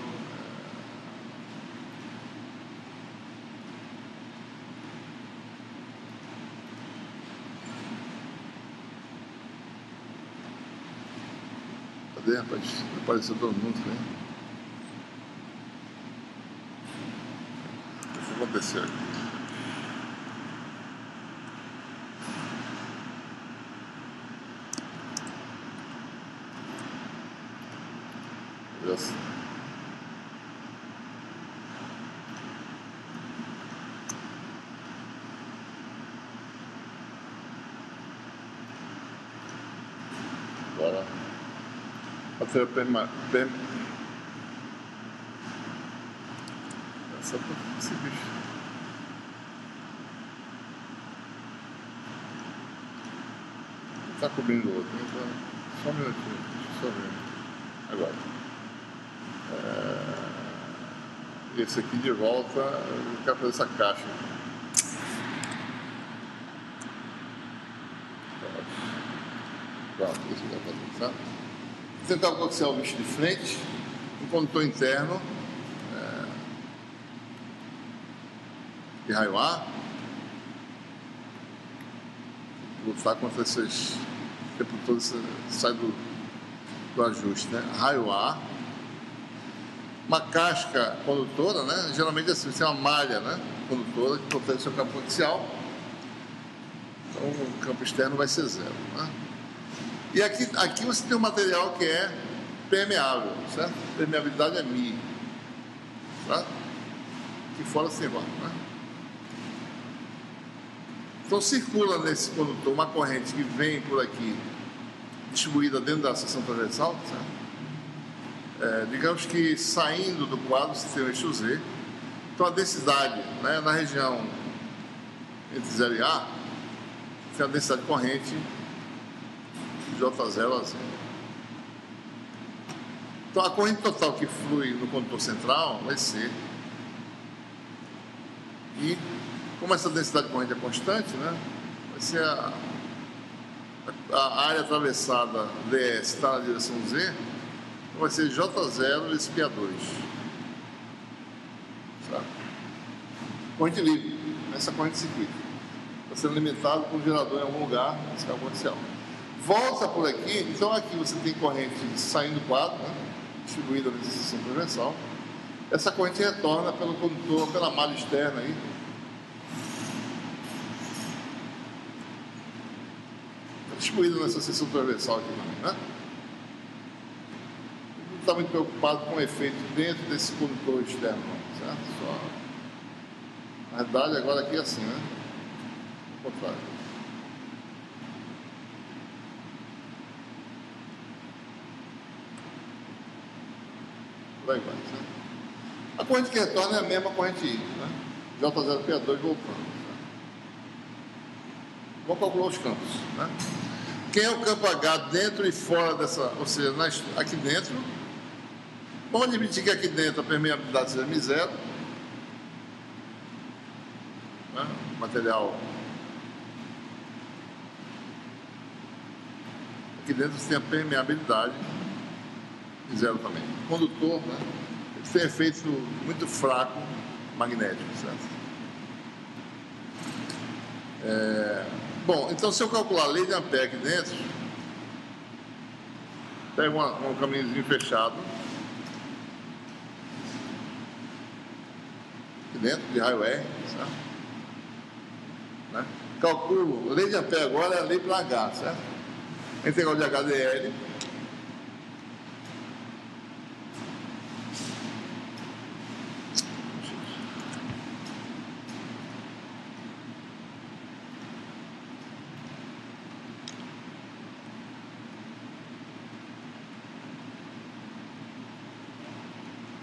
Cadê, rapaz? Apareceu todo mundo, né? O que aconteceu aqui? Yes. Agora, fazer a essa esse bicho. Está cobrindo o outro. Então, só um minutinho, deixa eu só ver. Agora. Esse aqui de volta, eu quero fazer essa caixa. Pronto, isso que eu quero fazer, tá? Vou tentar coaxial o bicho de frente, um condutor interno de raio A. Lutar contra esses. O tempo todo sai do ajuste, né? Raio A. Uma casca condutora, né? Geralmente assim, você tem uma malha, né? Condutora que protege o seu campo coaxial. Então o campo externo vai ser zero, né? E aqui você tem um material que é permeável, certo? Permeabilidade é Mi. Tá? Aqui fora você vai, né? Então circula nesse condutor uma corrente que vem por aqui, distribuída dentro da seção transversal, certo? Digamos que saindo do quadro você tem o eixo Z. Então a densidade, né, na região entre 0 e A, tem a densidade de corrente J0 a 0. Então a corrente total que flui no condutor central vai ser, e como essa densidade de corrente é constante, né, vai ser A área atravessada DS está na direção Z, vai ser J0 esse PA2. Certo? Corrente livre, essa corrente circuito. Está sendo limitado por um gerador em algum lugar, esse campo potencial. Volta por aqui, então aqui você tem corrente saindo do quadro, né, distribuída nessa seção transversal. Essa corrente retorna pelo condutor, pela malha externa aí. Está distribuída nessa seção transversal aqui também, né? Não está muito preocupado com o efeito dentro desse condutor externo, certo? Só... Na verdade, agora aqui é assim, né? Ao contrário. Vai, certo? A corrente que retorna é a mesma corrente I, né? J0PA2 voltando. Certo? Vamos calcular os campos, né? Quem é o campo H dentro e fora dessa, ou seja, aqui dentro? Vamos admitir que aqui dentro a permeabilidade seja M0, né? Material. Aqui dentro você tem a permeabilidade M0 também. O condutor, né? Ele tem efeito muito fraco magnético, certo? Bom, então se eu calcular a lei de Ampère aqui dentro, pego um caminhozinho fechado aqui dentro de raio R, certo? Né? Calculo, a lei de Ampère agora é a lei para H, certo? A integral de HDL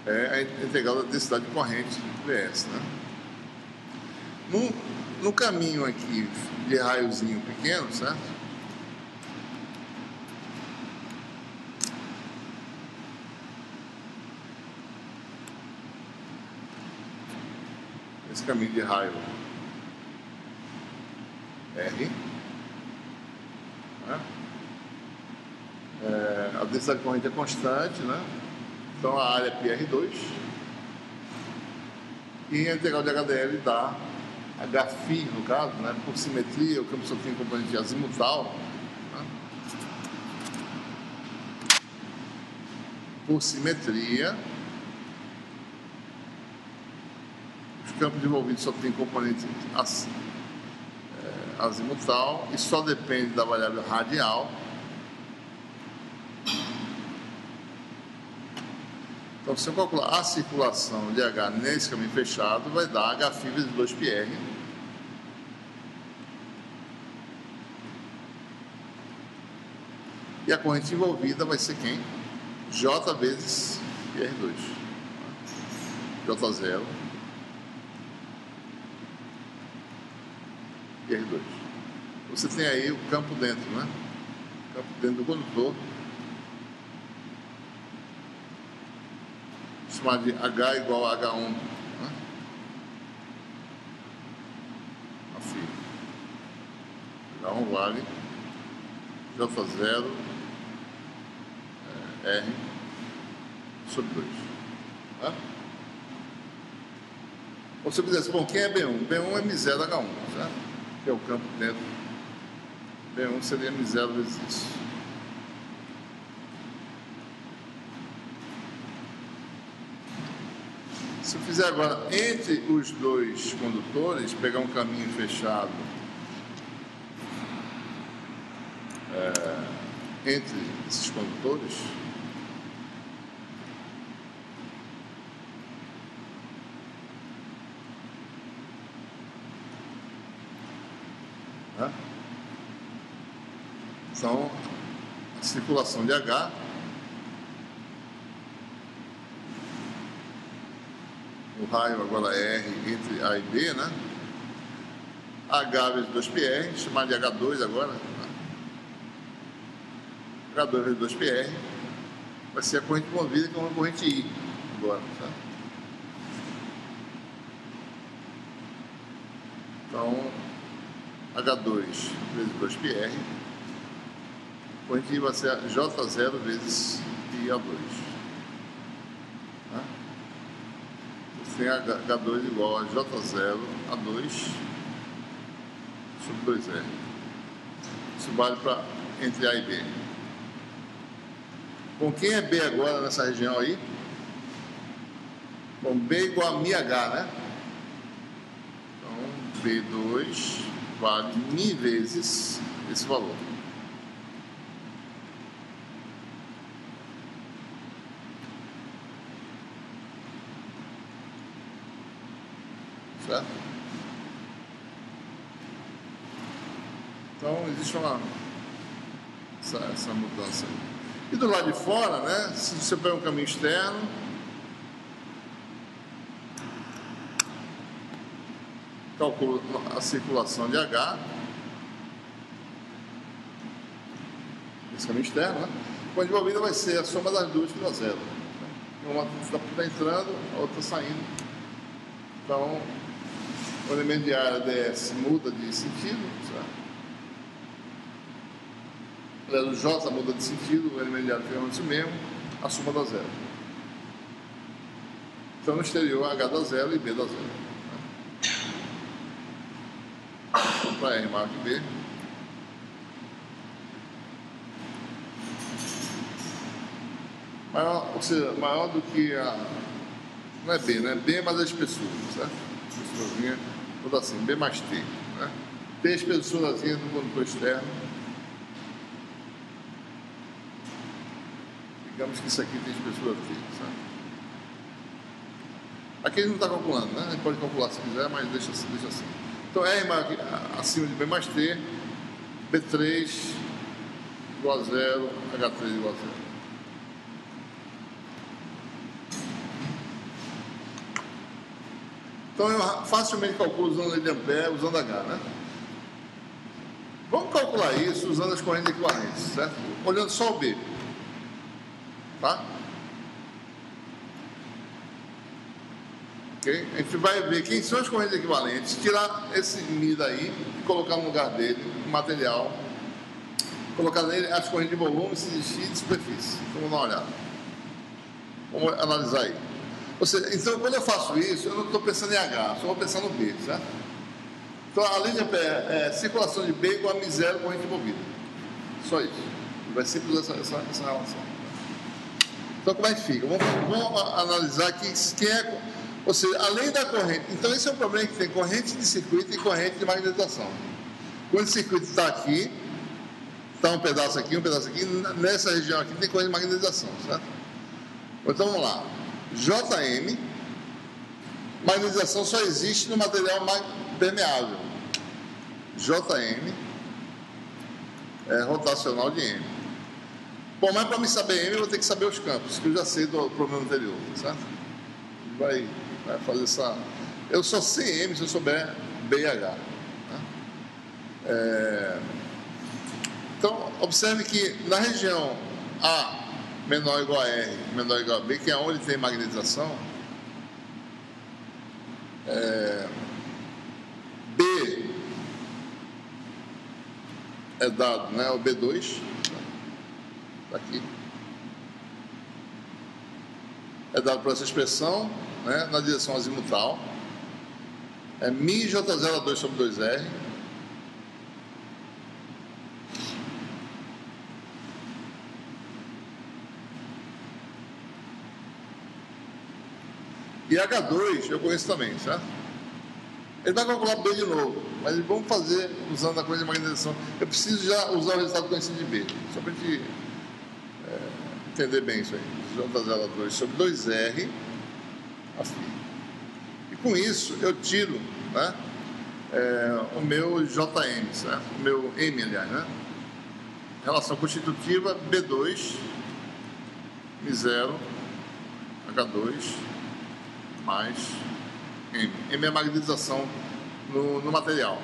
é a integral da densidade de corrente VS, né? No caminho aqui de raiozinho pequeno, certo? Esse caminho de raio R, né? A densidade de corrente é constante, né? Então a área é PR2 e a integral de HDL dá Hφ, no caso, né? Por simetria, o campo só tem componente azimutal, né? Por simetria, os campos envolvidos só tem componente azimutal e só depende da variável radial. Então, se eu calcular a circulação de H nesse caminho fechado, vai dar Hφ vezes 2πr. E a corrente envolvida vai ser quem? J vezes PR2. J0. PR2. Você tem aí o campo dentro, né? O campo dentro do condutor. Chamado de H igual a H1, né? Assim. H1 vale J0 R sobre 2. Né? Ou se eu quisesse, bom, quem é B1? B1 é M0 H1, certo? Que é o campo dentro. B1 seria M0 vezes isso. Se eu fizer agora entre os dois condutores, pegar um caminho fechado entre esses condutores, né? Então, a circulação de H o raio agora é R entre A e B, né? H vezes 2πr, chamar de H2 agora. Né? H2 vezes 2πr vai ser a corrente movida com a corrente I agora, tá? Então, H2 vezes 2πr corrente I vai ser J0 vezes πA2. Né? Você tem H2 igual a J0 A2 sobre 2R. Isso vale para entre A e B. Bom, quem é B agora nessa região aí? Bom, B igual a μH, né? Então, B2 vale μ vezes esse valor. Certo? Então, existe essa mudança aí. E do lado de fora, né? Se você pega um caminho externo, calcula a circulação de H, esse caminho externo, né? A envolvida vai ser a soma das duas que dá zero. Uma está entrando, a outra saindo. Então, o elemento de área ds muda de sentido, certo? O J muda de sentido, o elemento de área fica no mesmo, a soma dá zero. Então, no exterior, H dá zero e B dá zero. Então, para R maior que B, maior, ou seja, maior do que a... Não é B, né? B mais a espessura, certo? Espessurazinha, vou dar assim, B mais T, né? T a espessurazinha do condutor externo. Digamos que isso aqui tem espessura T, certo? Aqui ele não está calculando, né? Ele pode calcular se quiser, mas deixa assim. Então, R acima de B mais T, B3 igual a 0, H3 igual a 0. Então, eu facilmente calculo usando a lei de Ampère, usando H, né? Vamos calcular isso usando as correntes equivalentes, certo? Olhando só o B. Tá? Okay? A gente vai ver quem são as correntes equivalentes, tirar esse μ daí e colocar no lugar dele o material, colocar nele as correntes de volume, x e de superfície. Então, vamos dar uma olhada. Vamos analisar aí. Ou seja, então, quando eu faço isso, eu não estou pensando em H, só vou pensar no B, certo? Então, a lei de Ampère é circulação de B igual a μ0 corrente envolvida. Só isso. Vai sempre usar essa relação. Então, como é que fica? Vamos analisar aqui quem é... Ou seja, além da corrente... Então, esse é o problema que tem corrente de circuito e corrente de magnetização. Quando o circuito está aqui, está um pedaço aqui, nessa região aqui tem corrente de magnetização, certo? Então, vamos lá. JM, magnetização só existe no material permeável. JM é rotacional de M. Bom, mas para me saber M, eu vou ter que saber os campos, que eu já sei do problema anterior, certo? Vai fazer essa... Eu só sei M se eu souber B e H. Né? Então, observe que na região A menor ou igual a R, menor ou igual a B, que é onde tem magnetização, B é dado, né, o B2, está aqui, é dado por essa expressão, né, na direção azimutal, é μ J0A2 sobre 2R, e H2 eu conheço também, certo? Ele vai calcular B de novo, mas vamos fazer usando a coisa de magnetização. Eu preciso já usar o resultado conhecido de B, só para a gente entender bem isso aí. J0A2 sobre 2R, assim. E com isso eu tiro, né, o meu JM, certo? O meu M, aliás, né? Relação constitutiva B2, μ0, H2, mais M. M é a magnetização no material.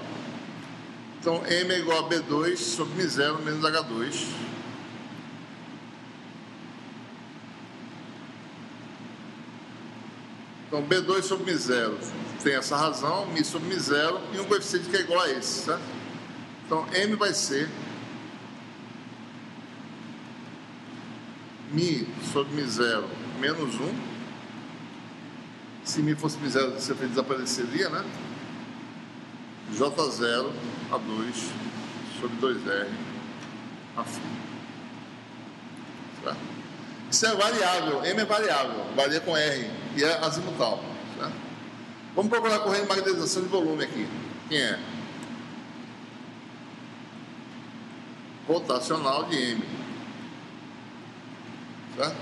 Então, M é igual a B2 sobre μ0 menos H2. Então, B2 sobre μ0 tem essa razão, μ sobre μ0 e um coeficiente que é igual a esse, certo? Então, M vai ser Mi sobre Mi0 menos 1. Se Mi fosse Mi0, você desapareceria, né? J0 a 2 sobre 2R a φ. Certo? Isso é variável, M é variável, varia com R e é azimutal. Certo? Vamos procurar a corrente de magnetização de volume aqui. Quem é? Rotacional de M. Certo?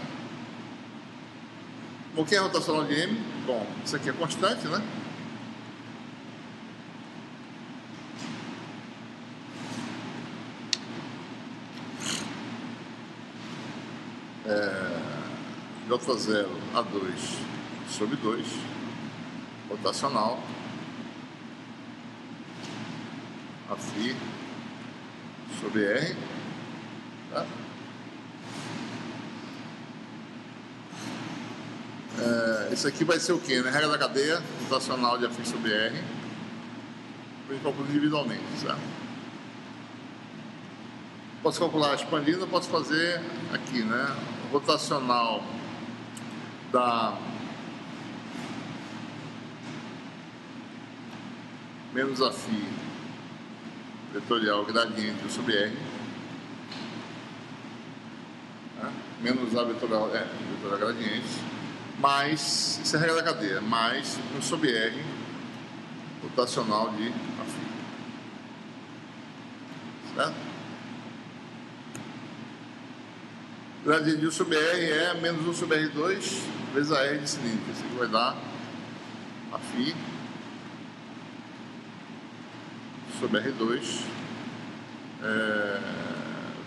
O que é rotacional de M? Bom, isso aqui é constante, né? J0 a 2 sobre 2, rotacional, a φ sobre R, tá? Isso aqui vai ser o quê? Né? Regra da cadeia, rotacional de a φ sobre R, a gente calcula individualmente, certo? Posso calcular expandindo, posso fazer aqui, né? Rotacional da menos a φ vetorial gradiente sobre R, né? Menos a vetorial, vetorial gradiente, mais, isso é a regra da cadeia, mais 1 sobre R rotacional de a φ. Certo? Gradiente de 1 sobre R é menos 1 sobre R2 vezes a R de cilíndrica. Isso aqui vai dar a φ sobre R2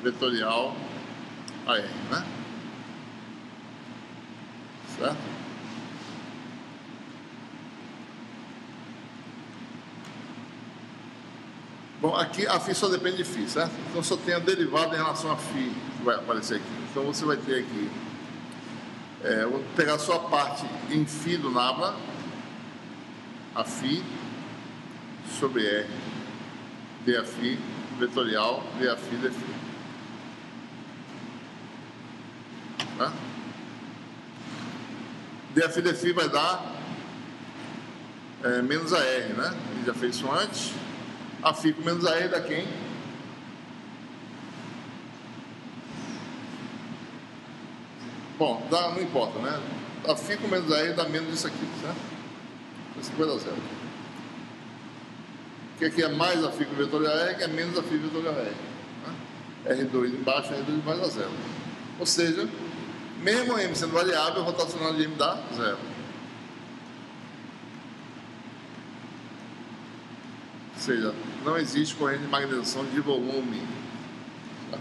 vetorial a R, né? Certo? Bom, aqui a φ só depende de φ, certo? Então só tem a derivada em relação a φ que vai aparecer aqui. Então você vai ter aqui, vou pegar só a parte em φ do nabla, a φ sobre R, d a φ vetorial, d a φ dφ. Tá? D a φ dφ vai dar menos a R, né? A gente já fez isso antes. A φ com menos a R dá quem? Bom, dá, não importa, né? A φ com menos a R dá menos isso aqui, certo? Isso aqui vai dar zero. Que aqui é mais a φ com vetorial R, que é menos a φ vetorial R. Né? R2 embaixo, R2 embaixo dá zero. Ou seja, mesmo M sendo variável, o rotacional de M dá zero. Ou seja, não existe corrente de magnetização de volume. Tá?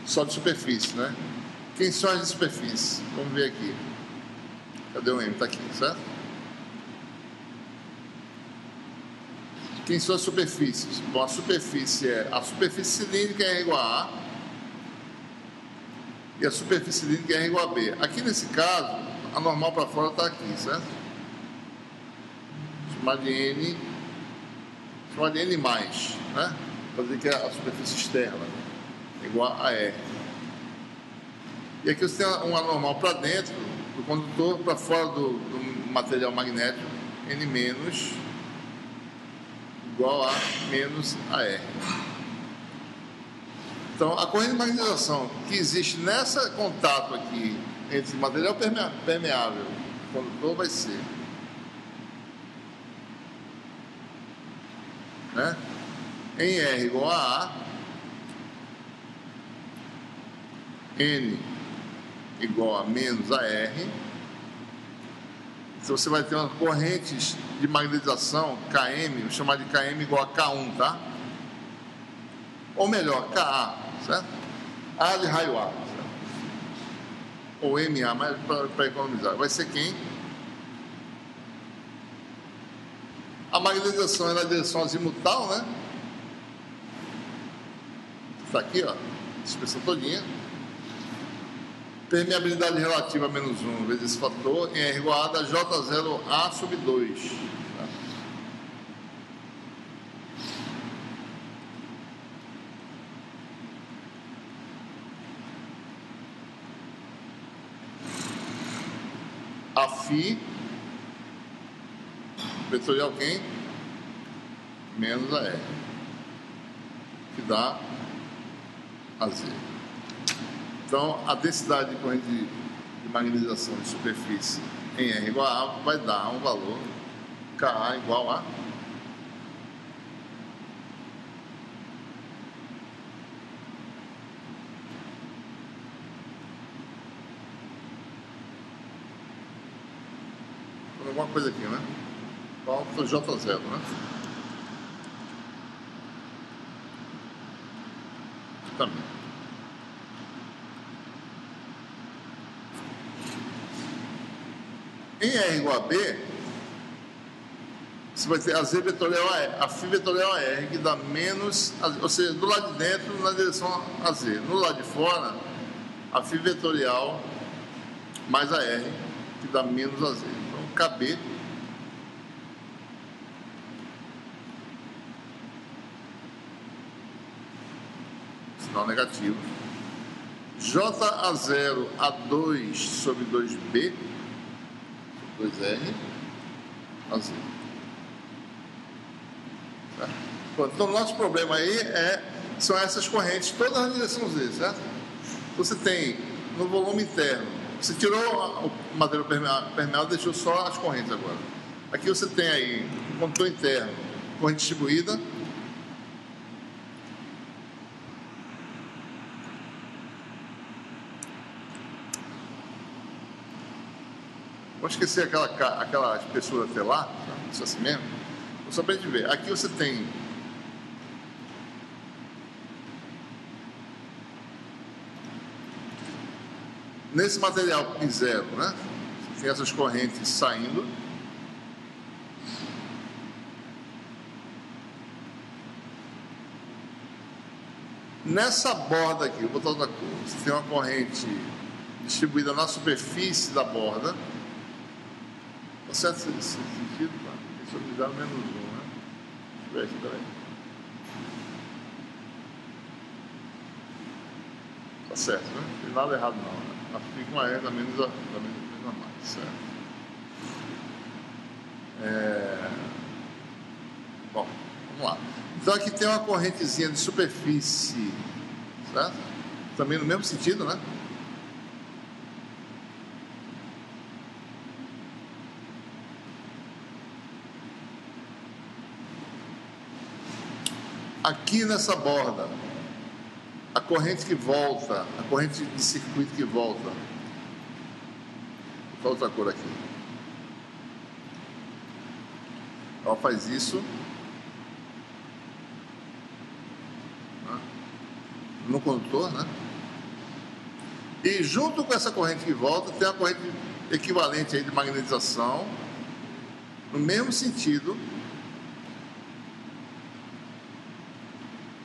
Só de superfície, né? Quem são as de superfície? Vamos ver aqui. Cadê o M? Está aqui, certo? Quem são as superfícies? Bom, a superfície cilíndrica é igual a A e a superfície cilíndrica é igual a B. Aqui nesse caso, a normal para fora está aqui, certo? Chamar de N mais, né? Para dizer que é a superfície externa é igual a R. E aqui você tem uma normal para dentro do condutor, para fora do material magnético, N menos igual a menos a R. Então, a corrente de magnetização que existe nesse contato aqui entre material permeável e condutor vai ser, né? Em R igual a N igual a menos a R. Então você vai ter umas correntes de magnetização KM, vou chamar de KM igual a K1, tá? Ou melhor, KA, certo? A de raio A, certo? Ou MA, mas para economizar. Vai ser quem? A magnetização é na direção azimutal, né? Está aqui, ó, expressão todinha. Permeabilidade relativa a menos 1 vezes esse fator em R igual a da J0A sobre 2. Tá? a φ vetorial quem? Menos a R, que dá a Z. Então, a densidade de corrente de magnetização de superfície em R igual a A vai dar um valor Ka igual a alguma coisa aqui, né? Falta J0, né? Também. Em R igual a B, você vai ter a Z vetorial a R, a φ vetorial a R, que dá menos, ou seja, do lado de dentro na direção a Z. No lado de fora, a φ vetorial mais a R, que dá menos a Z. Então, KB sinal negativo, JA0 A2 sobre 2B, 2R, a Z. Certo? Bom, então, o nosso problema aí são essas correntes, todas na direção Z, certo? Você tem, no volume interno, você tirou o material permeável, deixou só as correntes agora. Aqui você tem aí, no condutor interno, corrente distribuída, vou esquecer aquela espessura telar, tá? Isso assim mesmo. Só para a gente ver. Aqui você tem nesse material P0, né? Você tem essas correntes saindo. Nessa borda aqui, vou botar outra cor. Você tem uma corrente distribuída na superfície da borda. Tá certo esse sentido? Tá? Isso me dá menos 1, né? Deixa eu ver aqui, peraí. Tá certo, né? Não tem nada errado não, né? Fica uma R da menos a mais, certo? Bom, vamos lá. Então aqui tem uma correntezinha de superfície, certo? Também no mesmo sentido, né? Aqui nessa borda, a corrente que volta, a corrente de circuito que volta, vou botar outra cor aqui. Ela faz isso no condutor, né? E junto com essa corrente que volta, tem a corrente equivalente aí de magnetização, no mesmo sentido.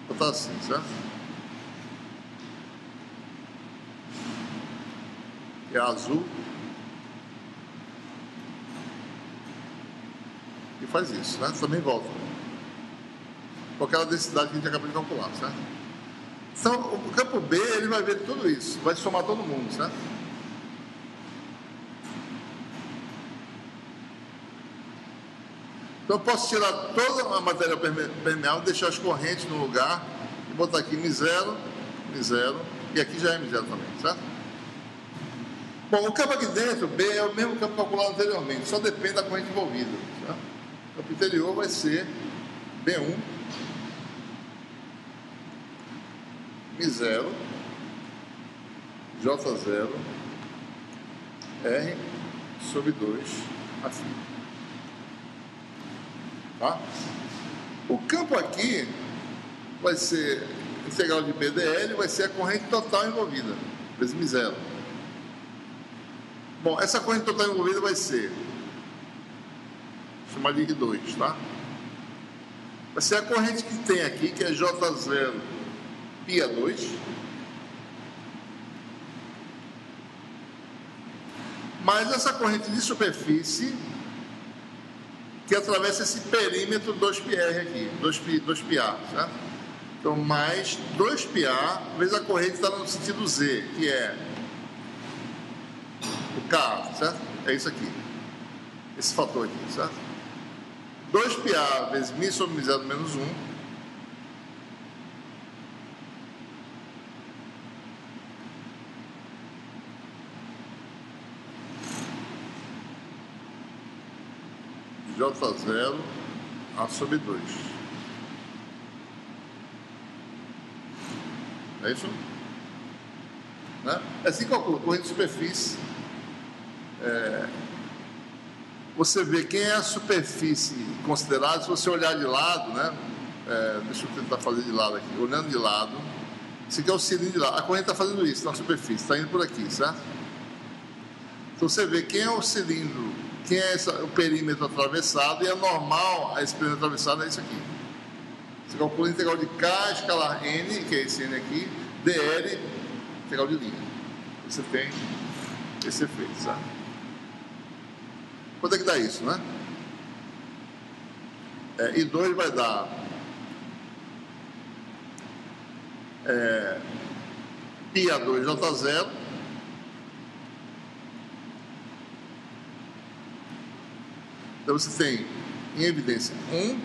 Vou botar assim, certo? Que é azul. E faz isso, né? Também volta. Com aquela densidade que a gente acabou de calcular, certo? Então, o campo B, ele vai ver tudo isso. Vai somar todo mundo, certo? Então, eu posso tirar toda a matéria permeável, deixar as correntes no lugar e botar aqui M0, M0, e aqui já é M0 também, certo? Bom, o campo aqui dentro, B, é o mesmo campo calculado anteriormente, só depende da corrente envolvida, certo? O campo interior vai ser B1, M0, J0, R sobre 2, assim. Tá? O campo aqui vai ser integral de BDL, vai ser a corrente total envolvida, vezes M0. Bom, essa corrente total envolvida vai ser, vou chamar de I2, tá? Vai ser a corrente que tem aqui, que é J0 πa2, mais essa corrente de superfície que atravessa esse perímetro 2πr aqui, 2πa, certo? Então, mais 2πa, vezes a corrente está no sentido Z, que é o K, certo? é isso aqui. Esse fator aqui, certo? 2πa vezes μ sobre μ0 menos 1. J0 A sobre 2. É isso? Né? É assim que calcula, corrente de superfície. Você vê quem é a superfície considerada, se você olhar de lado, né? Deixa eu tentar fazer de lado aqui. Olhando de lado, esse aqui é o cilindro de lado. A corrente está fazendo isso na superfície, está indo por aqui, certo? Então você vê quem é o cilindro, quem é o perímetro atravessado, e é normal esse perímetro atravessado é isso aqui. Você calcula a integral de K escalar N, que é esse N aqui, dl, integral de linha. Você tem esse efeito, certo? Quanto é que dá isso, né? I2 vai dar πa2J0 então você tem em evidência 1,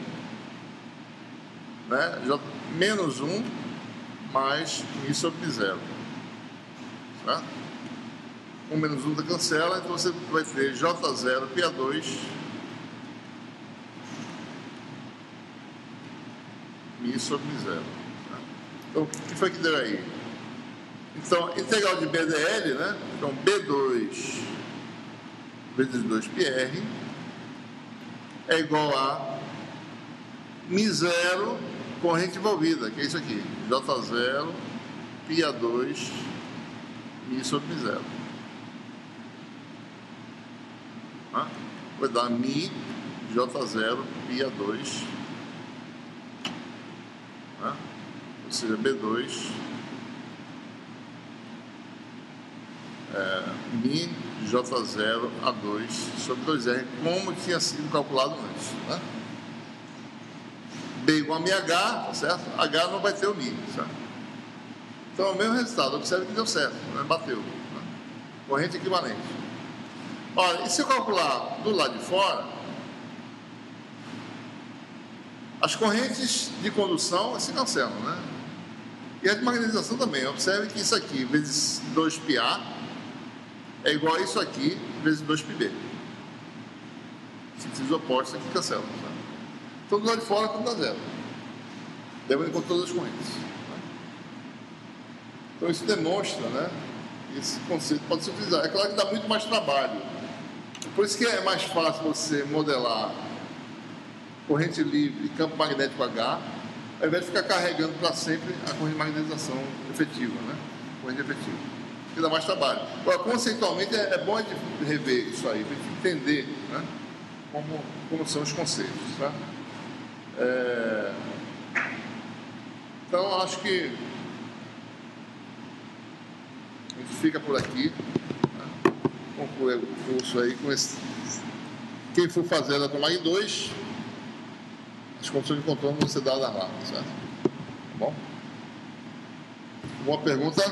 né? Menos 1 mais μ sobre 0, certo? 1 menos 1 cancela, então você vai ter J0 π2 μ sobre 0. Então, o que foi que deu aí? Então, integral de BDL, né? Então, B2 vezes 2πr é igual a μ0 corrente envolvida, que é isso aqui. J0 π2 μ sobre 0. Vai dar μ J0 π2, ou seja, B2 μ J0 A2 sobre 2R, como tinha sido calculado antes, né? B igual a μH, tá certo? H não vai ter o μ, certo? Então é o mesmo resultado. Observe que deu certo, né? Bateu, né? Corrente equivalente. Olha, e se eu calcular do lado de fora, as correntes de condução se cancelam, né? E a de magnetização também. Observe que isso aqui vezes 2πa é igual a isso aqui vezes 2πb. Sentidos opostos aqui cancelam, né? Então do lado de fora tudo dá zero. Levando em conta todas as correntes, né? Então isso demonstra, né? Esse conceito pode ser utilizado. É claro que dá muito mais trabalho. Por isso que é mais fácil você modelar corrente livre, campo magnético H, ao invés de ficar carregando para sempre a corrente de magnetização efetiva, né? Corrente efetiva. Porque dá mais trabalho. Agora, conceitualmente, é bom de rever isso aí, para a gente entender, né? Como são os conceitos, tá? Então, acho que a gente fica por aqui, né? Conclui o curso aí com esse. Quem for fazer a tomar I2, as condições de contorno vão ser dadas lá, certo? Tá bom? Uma pergunta?